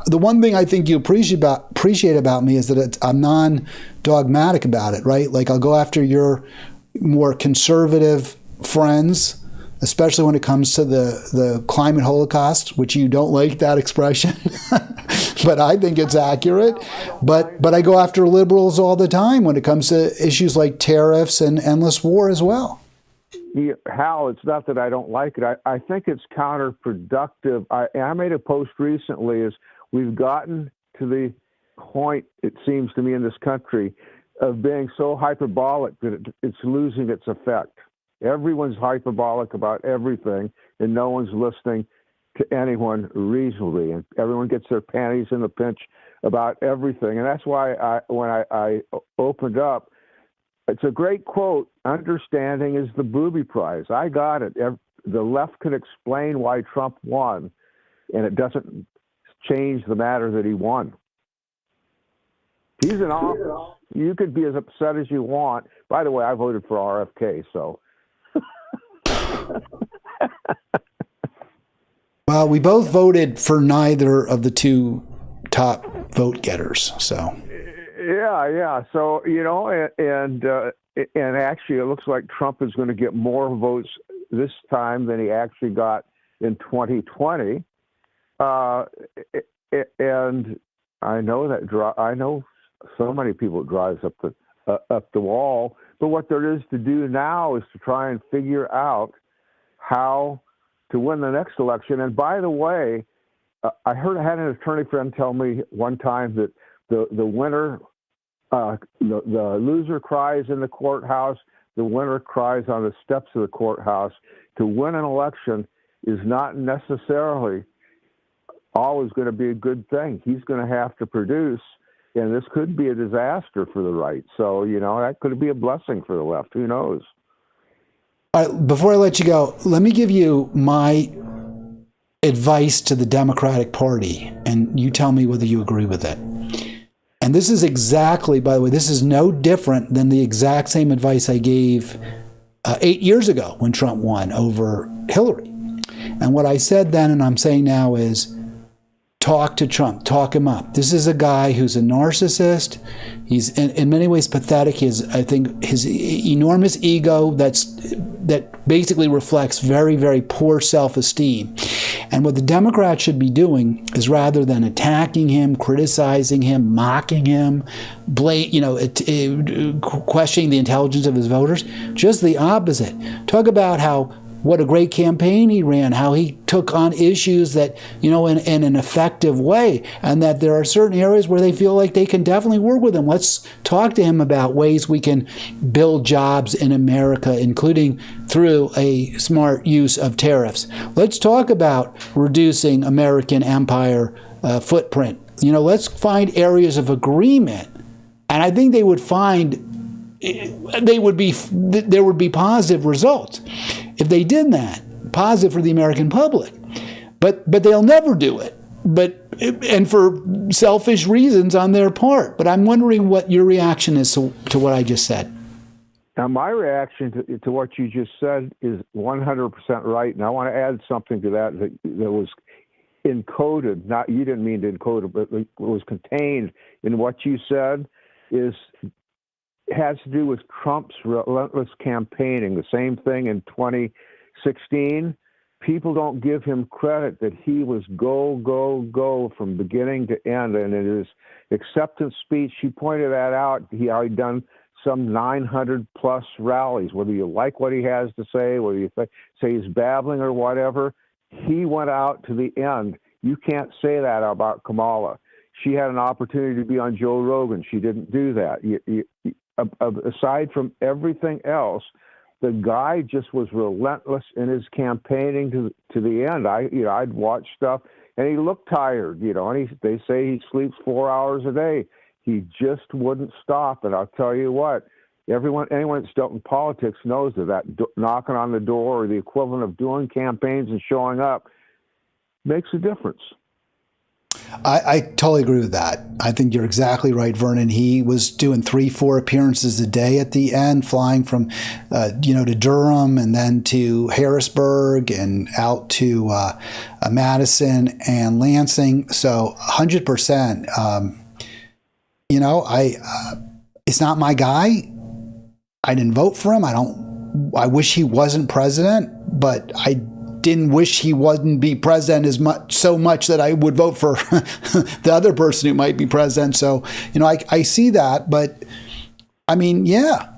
The one thing I think you appreciate about me is that I'm non-dogmatic about it, right? Like I'll go after your more conservative friends, especially when it comes to the climate holocaust, which you don't like that expression, but I think it's accurate. But I go after liberals all the time when it comes to issues like tariffs and endless war as well. Yeah, Hal, it's not that I don't like it. I think it's counterproductive. I made a post recently is we've gotten to the point, it seems to me, in this country of being so hyperbolic that it's losing its effect. Everyone's hyperbolic about everything, and no one's listening to anyone reasonably. And everyone gets their panties in a pinch about everything. And that's why when I opened up, it's a great quote, understanding is the booby prize. I got it. The left can explain why Trump won, and it doesn't change the matter that he won. He's in office. You could be as upset as you want. By the way, I voted for RFK, so. Well, we both voted for neither of the two top vote getters, so. Yeah. So, you know, and actually it looks like Trump is going to get more votes this time than he actually got in 2020. And I know so many people it drives up the wall. But what there is to do now is to try and figure out how to win the next election. And by the way, I had an attorney friend tell me one time that the winner, the loser cries in the courthouse, the winner cries on the steps of the courthouse. To win an election is not necessarily always going to be a good thing. He's going to have to produce. And this could be a disaster for the right. So, you know, that could be a blessing for the left. Who knows? All right, before I let you go, let me give you my advice to the Democratic Party, and you tell me whether you agree with it. And this is exactly, by the way, this is no different than the exact same advice I gave 8 years ago when Trump won over Hillary. And what I said then and I'm saying now is, talk to Trump, talk him up. This is a guy who's a narcissist. He's in many ways pathetic. I think his enormous ego that basically reflects very, very poor self-esteem. And what the Democrats should be doing is, rather than attacking him, criticizing him, mocking him, questioning the intelligence of his voters, just the opposite. Talk about what a great campaign he ran, how he took on issues that, in an effective way, and that there are certain areas where they feel like they can definitely work with him. Let's talk to him about ways we can build jobs in America, including through a smart use of tariffs. Let's talk about reducing American empire footprint. Let's find areas of agreement. And I think there would be positive results if they did that, positive for the American public. But they'll never do it. And for selfish reasons on their part. But I'm wondering what your reaction is to what I just said. Now, my reaction to what you just said is 100% right. And I want to add something to that was encoded. You didn't mean to encode it, but it was contained in what you said. Has to do with Trump's relentless campaigning. The same thing in 2016. People don't give him credit that he was go, go, go from beginning to end. And in his acceptance speech, he pointed that out. How he'd done some 900 plus rallies. Whether you like what he has to say, whether you say he's babbling or whatever, he went out to the end. You can't say that about Kamala. She had an opportunity to be on Joe Rogan. She didn't do that. Aside from everything else, the guy just was relentless in his campaigning to the end. I'd watch stuff, and he looked tired. And they say he sleeps 4 hours a day. He just wouldn't stop. And I'll tell you what, anyone that's dealt in politics knows that knocking on the door, or the equivalent of doing campaigns and showing up, makes a difference. I totally agree with that. I think you're exactly right, Vernon. He was doing 3-4 appearances a day at the end, flying from, to Durham and then to Harrisburg and out to Madison and Lansing. So 100%. It's not my guy. I didn't vote for him. I wish he wasn't president, but I didn't wish he wouldn't be president so much that I would vote for the other person who might be president. So, I see that, but I mean, yeah,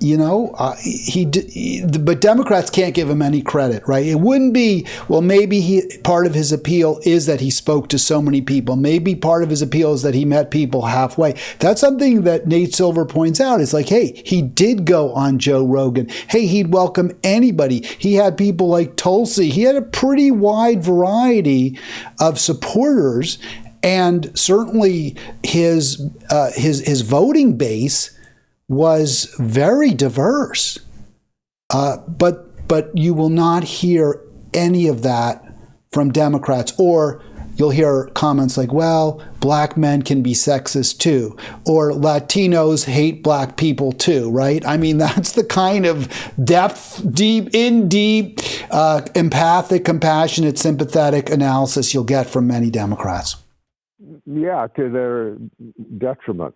but Democrats can't give him any credit, right? It wouldn't be, well, maybe part of his appeal is that he spoke to so many people. Maybe part of his appeal is that he met people halfway. That's something that Nate Silver points out. It's like, hey, he did go on Joe Rogan. Hey, he'd welcome anybody. He had people like Tulsi. He had a pretty wide variety of supporters, and certainly his voting base was very diverse, but you will not hear any of that from Democrats, or you'll hear comments like, well, black men can be sexist too, or Latinos hate black people too, right? I mean, that's the kind of deep, empathic, compassionate, sympathetic analysis you'll get from many Democrats. Yeah, to their detriment.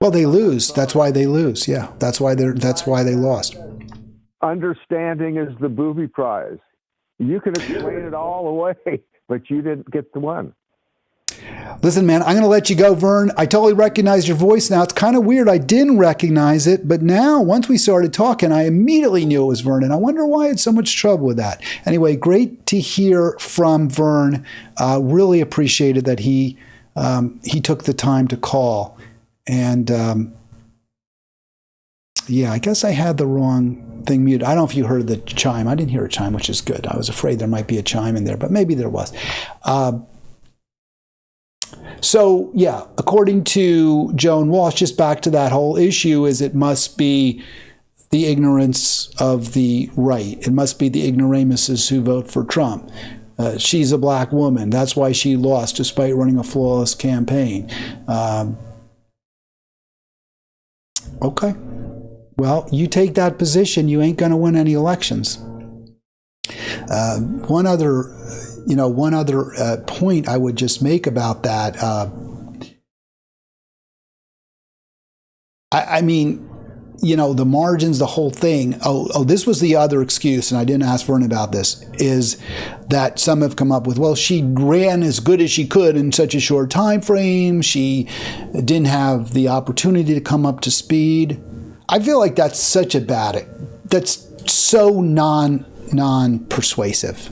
Well, they lose. That's why they lose. Yeah, that's why they lost. Understanding is the booby prize. You can explain it all away, but you didn't get the one. Listen, man, I'm going to let you go, Vern. I totally recognize your voice now. It's kind of weird. I didn't recognize it, but now, once we started talking, I immediately knew it was Vern, and I wonder why I had so much trouble with that. Anyway, great to hear from Vern. Really appreciated that he took the time to call. And I guess I had the wrong thing muted. I don't know if you heard the chime. I didn't hear a chime, which is good. I was afraid there might be a chime in there, but maybe there was. So, according to Joan Walsh, just back to that whole issue, is it must be the ignorance of the right. It must be the ignoramuses who vote for Trump. She's a black woman. That's why she lost, despite running a flawless campaign. Okay. Well, you take that position, you ain't going to win any elections. One other point I would just make about that. I mean, the margins, the whole thing. This was the other excuse, and I didn't ask Vern about this, is that some have come up with, well, she ran as good as she could in such a short time frame. She didn't have the opportunity to come up to speed. I feel like that's such a that's so non-persuasive.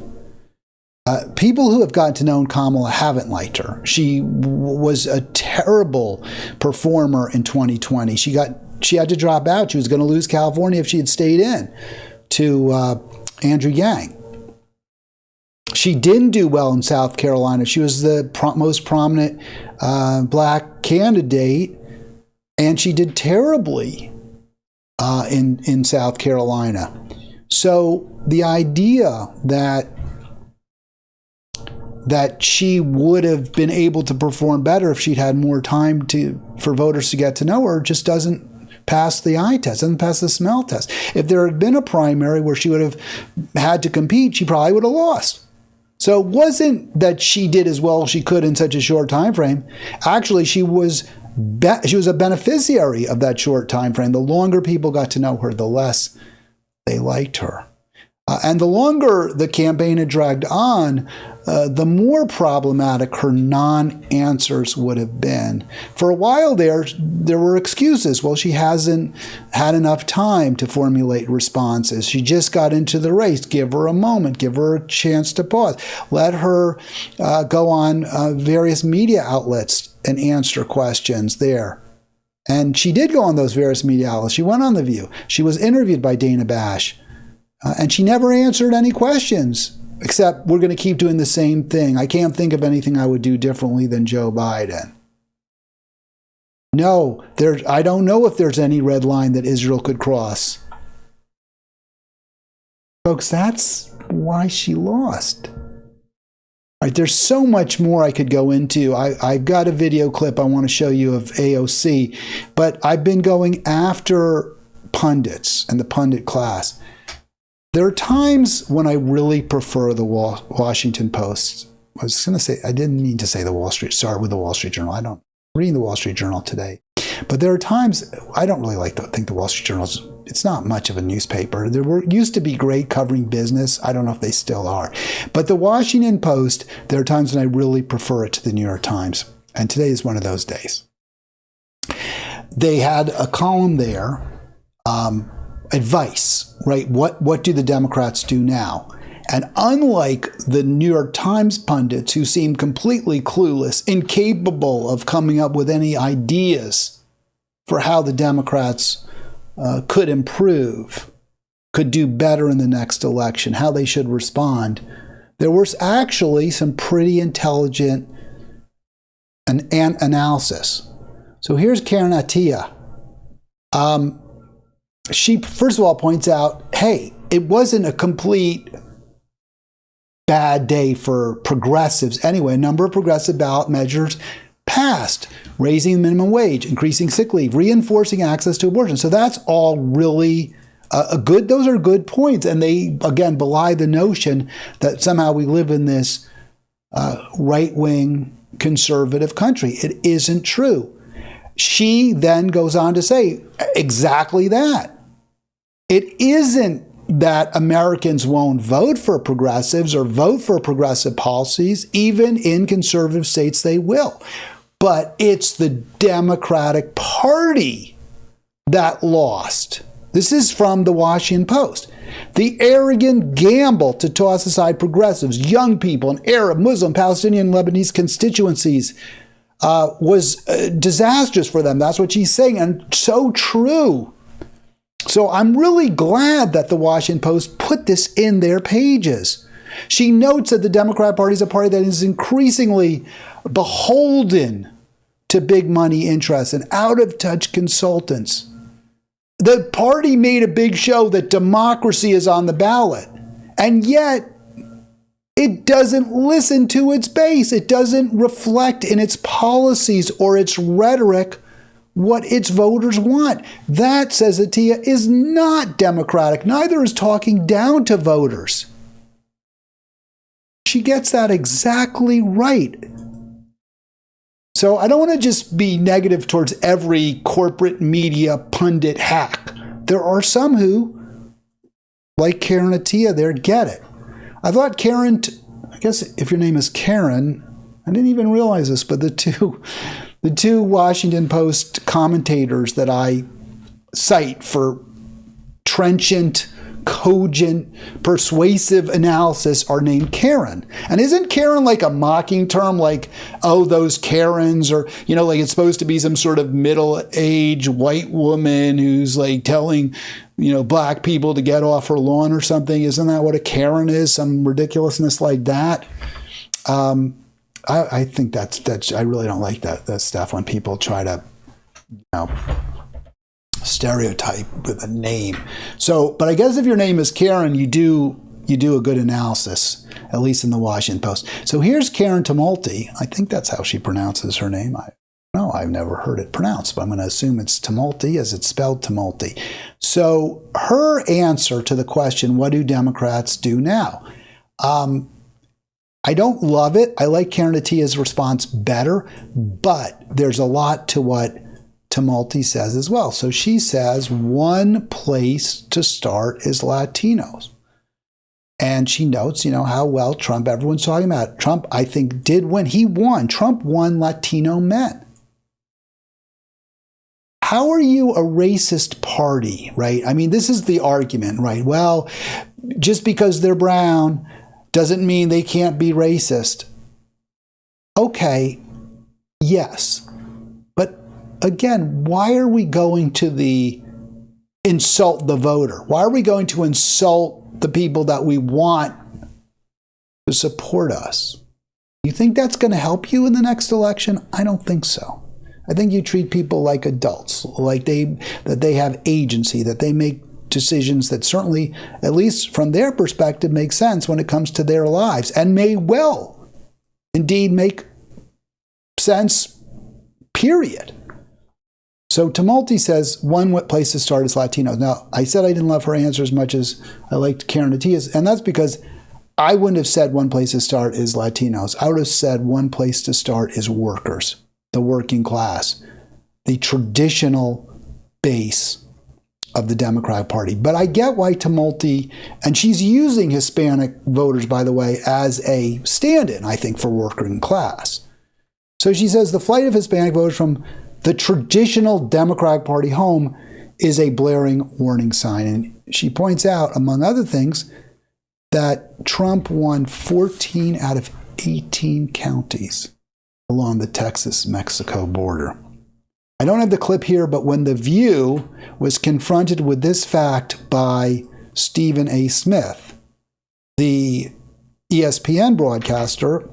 People who have gotten to know Kamala haven't liked her. She was a terrible performer in 2020. She had to drop out. She was going to lose California if she had stayed in to Andrew Yang. She didn't do well in South Carolina. She was the most prominent black candidate, and she did terribly in South Carolina. So the idea that she would have been able to perform better if she'd had more time for voters to get to know her just doesn't pass the eye test, doesn't pass the smell test. If there had been a primary where she would have had to compete, she probably would have lost. So it wasn't that she did as well as she could in such a short time frame. Actually, she was a beneficiary of that short time frame. The longer people got to know her, the less they liked her. And the longer the campaign had dragged on, the more problematic her non-answers would have been. For a while there were excuses. Well, she hasn't had enough time to formulate responses. She just got into the race. Give her a moment. Give her a chance to pause. Let her go on various media outlets and answer questions there. And she did go on those various media outlets. She went on The View. She was interviewed by Dana Bash. And she never answered any questions, except we're going to keep doing the same thing. I can't think of anything I would do differently than Joe Biden. No, I don't know if there's any red line that Israel could cross. Folks, that's why she lost. Right, there's so much more I could go into. I've got a video clip I want to show you of AOC, but I've been going after pundits and the pundit class. There are times when I really prefer the Washington Post. I was going to say, I didn't mean to say the Wall Street, start with the Wall Street Journal. I don't read the Wall Street Journal today. But there are times I don't really think the Wall Street Journal it's not much of a newspaper. There used to be great covering business. I don't know if they still are. But the Washington Post, there are times when I really prefer it to the New York Times. And today is one of those days. They had a column there, advice, right? What do the Democrats do now? And unlike the New York Times pundits who seem completely clueless, incapable of coming up with any ideas for how the Democrats could improve, could do better in the next election, how they should respond, there was actually some pretty intelligent analysis. So here's Karen Attiah. She, first of all, points out, hey, it wasn't a complete bad day for progressives. Anyway, a number of progressive ballot measures passed, raising the minimum wage, increasing sick leave, reinforcing access to abortion. So that's all really those are good points. And they, again, belie the notion that somehow we live in this right-wing conservative country. It isn't true. She then goes on to say exactly that. It isn't that Americans won't vote for progressives or vote for progressive policies. Even in conservative states, they will. But it's the Democratic Party that lost. This is from the Washington Post. The arrogant gamble to toss aside progressives, young people, and Arab, Muslim, Palestinian, Lebanese constituencies was disastrous for them. That's what she's saying, and so true. So I'm really glad that the Washington Post put this in their pages. She notes that the Democrat Party is a party that is increasingly beholden to big money interests and out-of-touch consultants. The party made a big show that democracy is on the ballot, and yet it doesn't listen to its base. It doesn't reflect in its policies or its rhetoric what its voters want. That, says Attiah, is not democratic. Neither is talking down to voters. She gets that exactly right. So I don't want to just be negative towards every corporate media pundit hack. There are some who, like Karen Attiah there, get it. I thought Karen, I guess if your name is Karen, I didn't even realize this, but the two Washington Post commentators that I cite for trenchant, cogent, persuasive analysis are named Karen. And isn't Karen like a mocking term, like, oh, those Karens, or, like it's supposed to be some sort of middle-aged white woman who's like telling, black people to get off her lawn or something? Isn't that what a Karen is? Some ridiculousness like that? I think that's I really don't like that stuff when people try to, stereotype with a name. So, but I guess if your name is Karen, you do a good analysis, at least in the Washington Post. So here's Karen Tumulty. I think that's how she pronounces her name. I've never heard it pronounced, but I'm going to assume it's Tumulty as it's spelled Tumulty. So her answer to the question, what do Democrats do now? I don't love it. I like Karen Attiah's response better, but there's a lot to what Tumulty says as well. So she says one place to start is Latinos. And she notes, how well Trump, everyone's talking about Trump, I think, did win. He won. Trump won Latino men. How are you a racist party, right? I mean, this is the argument, right? Well, just because they're brown doesn't mean they can't be racist. Okay, yes. But again, why are we going to insult the voter? Why are we going to insult the people that we want to support us? You think that's going to help you in the next election? I don't think so. I think you treat people like adults, like that they have agency, that they make decisions that certainly, at least from their perspective, make sense when it comes to their lives and may well indeed make sense, period. So Tumulty says one place to start is Latinos. Now, I said I didn't love her answer as much as I liked Karen Attia's, and that's because I wouldn't have said one place to start is Latinos. I would have said one place to start is workers, the working class, the traditional base of the Democratic Party. But I get why Tumulty, and she's using Hispanic voters, by the way, as a stand-in, I think, for working class. So she says the flight of Hispanic voters from the traditional Democratic Party home is a blaring warning sign. And she points out, among other things, that Trump won 14 out of 18 counties along the Texas-Mexico border. I don't have the clip here, but when The View was confronted with this fact by Stephen A. Smith, the ESPN broadcaster,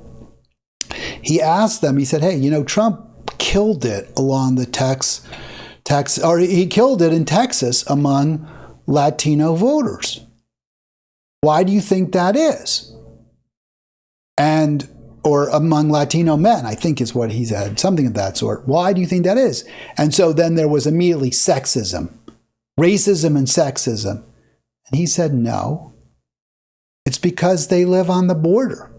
he asked them, he said, hey, you know, Trump killed it along the he killed it in Texas among Latino voters. Why do you think that is? Or among Latino men, I think is what he said, something of that sort. Why do you think that is? And so then there was immediately sexism, racism and sexism. And he said, no, it's because they live on the border.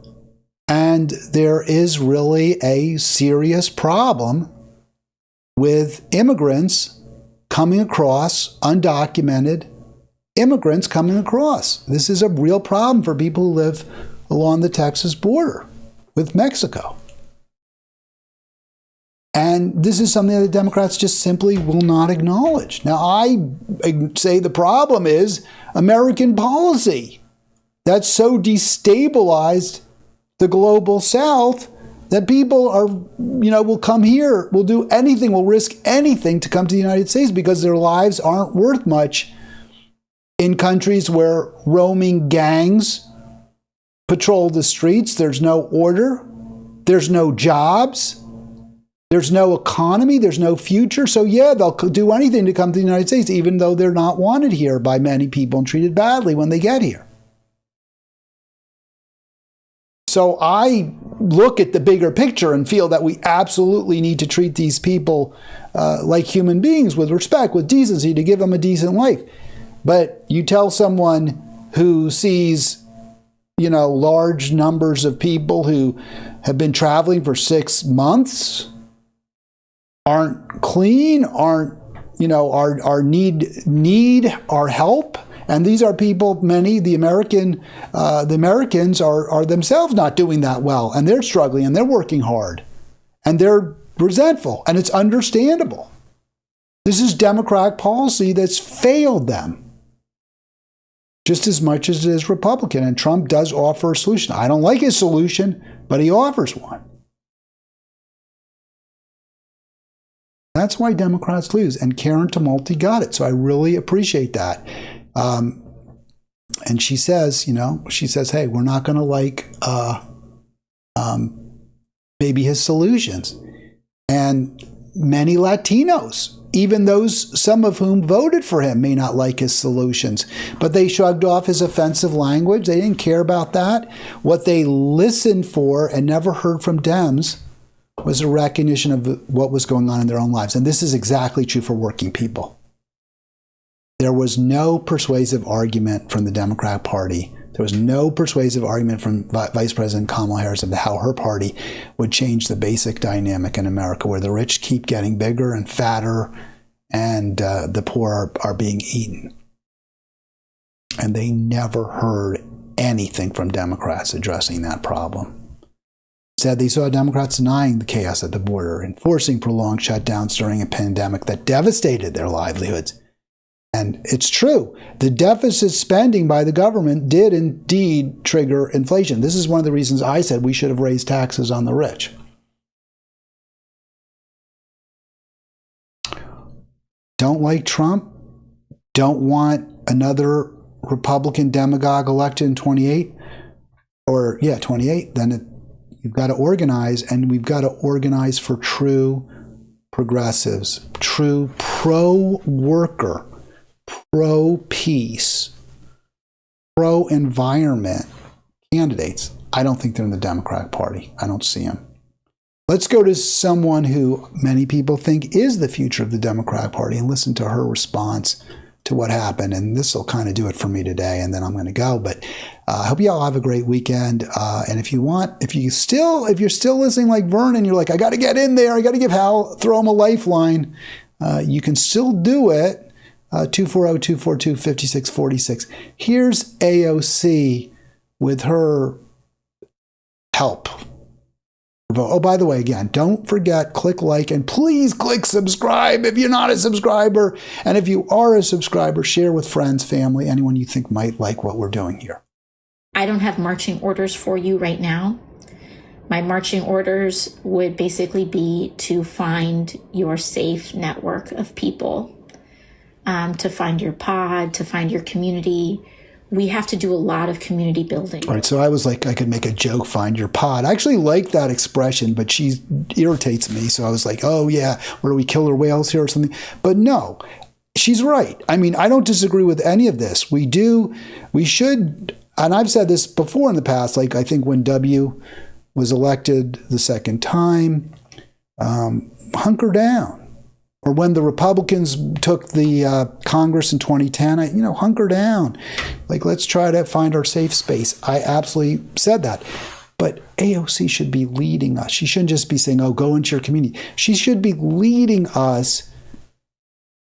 And there is really a serious problem with immigrants coming across, undocumented immigrants coming across. This is a real problem for people who live along the Texas border with Mexico. And this is something that the Democrats just simply will not acknowledge. Now, I say the problem is American policy that's so destabilized the global South that people are, will come here, will do anything, will risk anything to come to the United States because their lives aren't worth much in countries where roaming gangs patrol the streets. There's no order. There's no jobs. There's no economy. There's no future. So yeah, they'll do anything to come to the United States, even though they're not wanted here by many people and treated badly when they get here. So I look at the bigger picture and feel that we absolutely need to treat these people like human beings, with respect, with decency, to give them a decent life. But you tell someone who sees large numbers of people who have been traveling for 6 months, aren't clean, need our help. And these are people, many, the Americans are themselves not doing that well. And they're struggling and they're working hard. And they're resentful. And it's understandable. This is Democratic policy that's failed them just as much as it is Republican. And Trump does offer a solution. I don't like his solution, but he offers one. That's why Democrats lose. And Karen Tumulty got it. So I really appreciate that. And she says, hey, we're not going to maybe his solutions. And many Latinos, even those, some of whom voted for him, may not like his solutions. But they shrugged off his offensive language. They didn't care about that. What they listened for and never heard from Dems was a recognition of what was going on in their own lives. And this is exactly true for working people. There was no persuasive argument from the Democratic Party. There was no persuasive argument from Vice President Kamala Harris of how her party would change the basic dynamic in America, where the rich keep getting bigger and fatter and the poor are being eaten. And they never heard anything from Democrats addressing that problem. Said they saw Democrats denying the chaos at the border, enforcing prolonged shutdowns during a pandemic that devastated their livelihoods. And it's true. The deficit spending by the government did indeed trigger inflation. This is one of the reasons I said we should have raised taxes on the rich. Don't like Trump? Don't want another Republican demagogue elected in 28? 28? Then you've got to organize, and we've got to organize for true progressives, true pro-worker, pro-peace, pro-environment candidates. I don't think they're in the Democratic Party. I don't see them. Let's go to someone who many people think is the future of the Democratic Party and listen to her response to what happened. And this will kind of do it for me today, and then I'm going to go. But I hope you all have a great weekend. And if you're still listening like Vernon, you're like, I got to get in there. I got to give Hal, throw him a lifeline. You can still do it. 240-242-5646. Here's AOC with her help. Oh, by the way, again, don't forget, click like and please click subscribe if you're not a subscriber. And if you are a subscriber, share with friends, family, anyone you think might like what we're doing here. I don't have marching orders for you right now. My marching orders would basically be to find your safe network of people, to find your pod, to find your community. We have to do a lot of community building. All right, so I was like, I could make a joke, find your pod. I actually like that expression, but she irritates me. So I was like, oh yeah, what do we killer whales here or something? But no, she's right. I mean, I don't disagree with any of this. We should, and I've said this before in the past, like I think when W was elected the second time, hunker down. Or when the Republicans took the Congress in 2010, hunker down. Like, let's try to find our safe space. I absolutely said that. But AOC should be leading us. She shouldn't just be saying, oh, go into your community. She should be leading us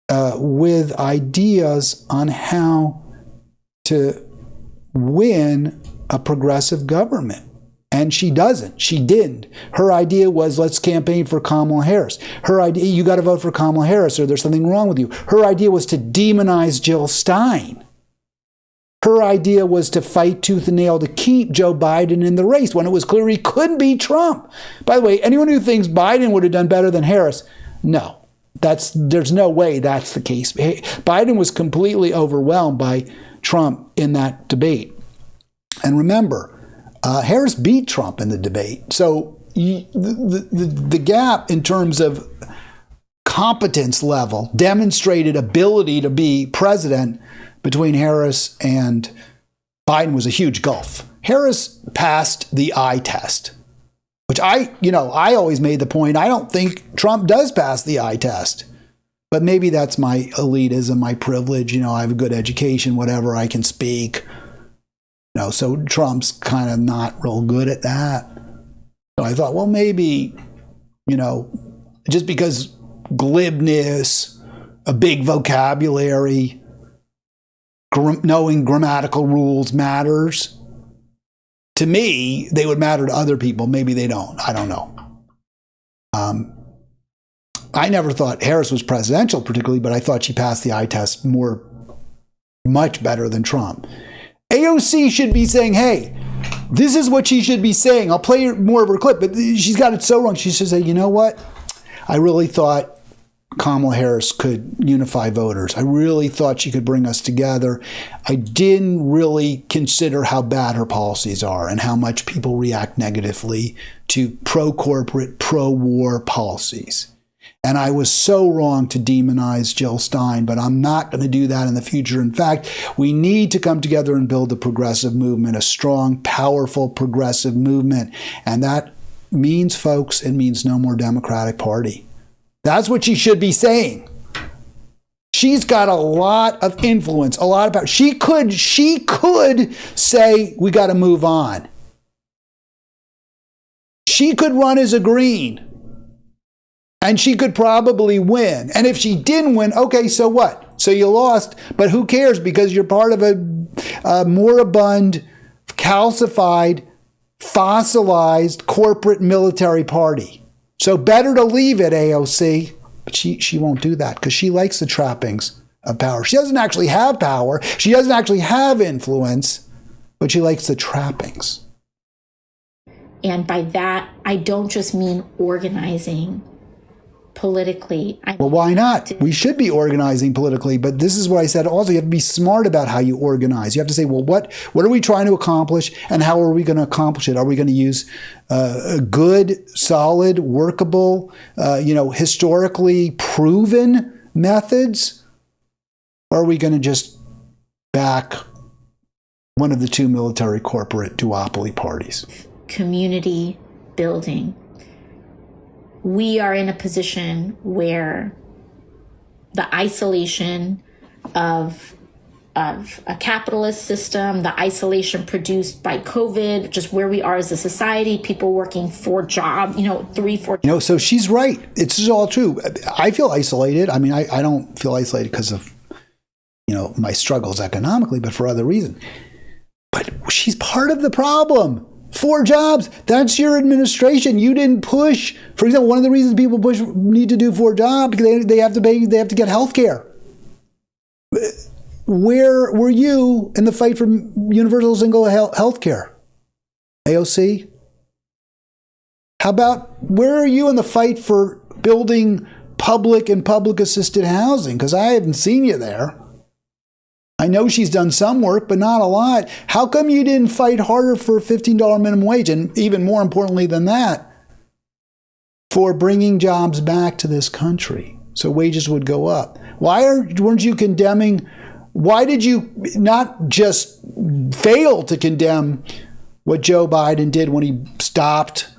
with ideas on how to win a progressive government. And she doesn't. She didn't. Her idea was, let's campaign for Kamala Harris. Her idea, you got to vote for Kamala Harris or there's something wrong with you. Her idea was to demonize Jill Stein. Her idea was to fight tooth and nail to keep Joe Biden in the race when it was clear he couldn't beat Trump. By the way, anyone who thinks Biden would have done better than Harris, no. There's no way that's the case. Biden was completely overwhelmed by Trump in that debate. And remember, Harris beat Trump in the debate. So the gap in terms of competence level, demonstrated ability to be president between Harris and Biden was a huge gulf. Harris passed the eye test, which I always made the point, I don't think Trump does pass the eye test. But maybe that's my elitism, my privilege. I have a good education, whatever, I can speak. So Trump's kind of not real good at that. So I thought, well, maybe, just because glibness, a big vocabulary, knowing grammatical rules matters. To me, they would matter to other people. Maybe they don't. I don't know. I never thought Harris was presidential particularly, but I thought she passed the eye test much better than Trump. AOC should be saying, hey, this is what she should be saying. I'll play more of her clip, but she's got it so wrong. She should say, you know what? I really thought Kamala Harris could unify voters. I really thought she could bring us together. I didn't really consider how bad her policies are and how much people react negatively to pro-corporate, pro-war policies. And I was so wrong to demonize Jill Stein, but I'm not going to do that in the future. In fact, we need to come together and build a progressive movement, a strong, powerful progressive movement. And that means, folks, it means no more Democratic Party. That's what she should be saying. She's got a lot of influence, a lot of power. She could say, we got to move on. She could run as a Green. And she could probably win. And if she didn't win, okay, so what? So you lost, but who cares? Because you're part of a moribund, calcified, fossilized corporate military party. So better to leave it, AOC. But she won't do that because she likes the trappings of power. She doesn't actually have power. She doesn't actually have influence, but she likes the trappings. And by that, I don't just mean organizing politically. Well, why not? We should be organizing politically, but this is what I said. Also, you have to be smart about how you organize. You have to say, well, what are we trying to accomplish and how are we going to accomplish it? Are we going to use good, solid, workable, historically proven methods? Or are we going to just back one of the two military corporate duopoly parties. Community building. We are in a position where the isolation of a capitalist system, the isolation produced by COVID, just where we are as a society, people working 4 jobs, 3, 4. So she's right. It's all true. I feel isolated. I mean, I don't feel isolated because of, my struggles economically, but for other reasons. But she's part of the problem. 4 jobs. That's your administration. You didn't push. For example, one of the reasons people need to do 4 jobs because they have to get health care. Where were you in the fight for universal single health care? AOC? How about where are you in the fight for building public and public assisted housing? Because I haven't seen you there. I know she's done some work, but not a lot. How come you didn't fight harder for a $15 minimum wage? And even more importantly than that, for bringing jobs back to this country so wages would go up. Weren't you condemning? Why did you not just fail to condemn what Joe Biden did when he stopped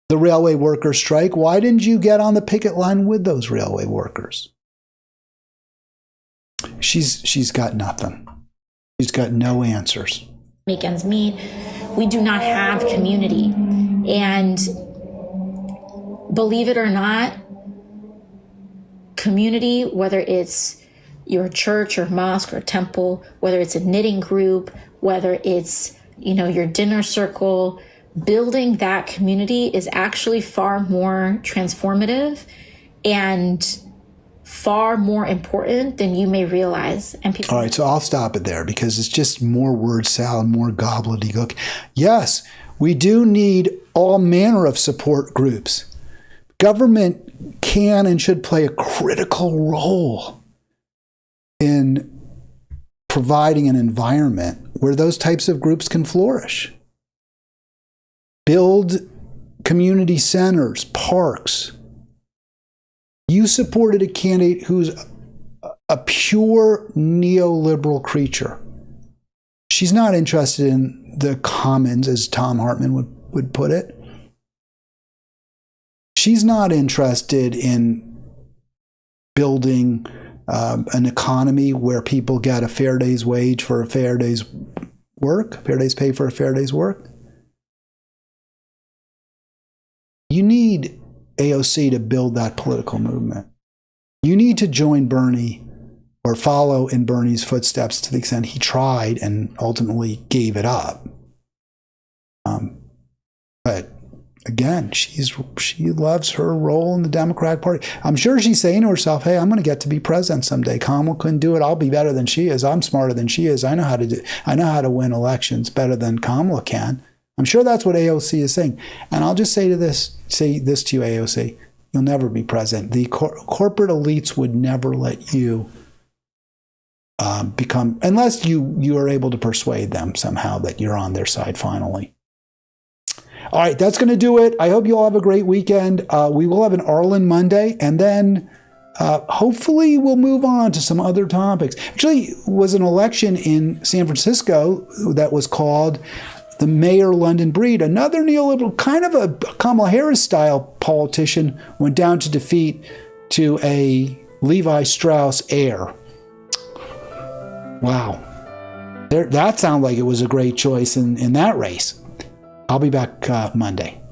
the railway workers' strike? Why didn't you get on the picket line with those railway workers? She's got nothing. She's got no answers. Make ends meet. We do not have community. And believe it or not, community, whether it's your church or mosque or temple, whether it's a knitting group, whether it's, your dinner circle, building that community is actually far more transformative and far more important than you may realize. And people. All right, so I'll stop it there because it's just more word salad, more gobbledygook. Yes, we do need all manner of support groups. Government can and should play a critical role in providing an environment where those types of groups can flourish. Build community centers, parks. You supported a candidate who's a pure neoliberal creature. She's not interested in the commons, as Tom Hartman would put it. She's not interested in building an economy where people get a fair day's wage for a fair day's work, fair day's pay for a fair day's work. You need AOC to build that political movement. You need to join Bernie or follow in Bernie's footsteps to the extent he tried and ultimately gave it up. But again, she loves her role in the Democratic Party. I'm sure she's saying to herself, hey, I'm going to get to be president someday. Kamala couldn't do it. I'll be better than she is. I'm smarter than she is. I know how to win elections better than Kamala can. I'm sure that's what AOC is saying. And I'll just say this to you, AOC. You'll never be president. The corporate elites would never let you become, unless you are able to persuade them somehow that you're on their side finally. All right, that's going to do it. I hope you all have a great weekend. We will have an Arlen Monday, and then hopefully we'll move on to some other topics. Actually, was an election in San Francisco that was called the Mayor London Breed. Another neoliberal, kind of a Kamala Harris-style politician, went down to defeat to a Levi Strauss heir. Wow. That sounded like it was a great choice in that race. I'll be back Monday.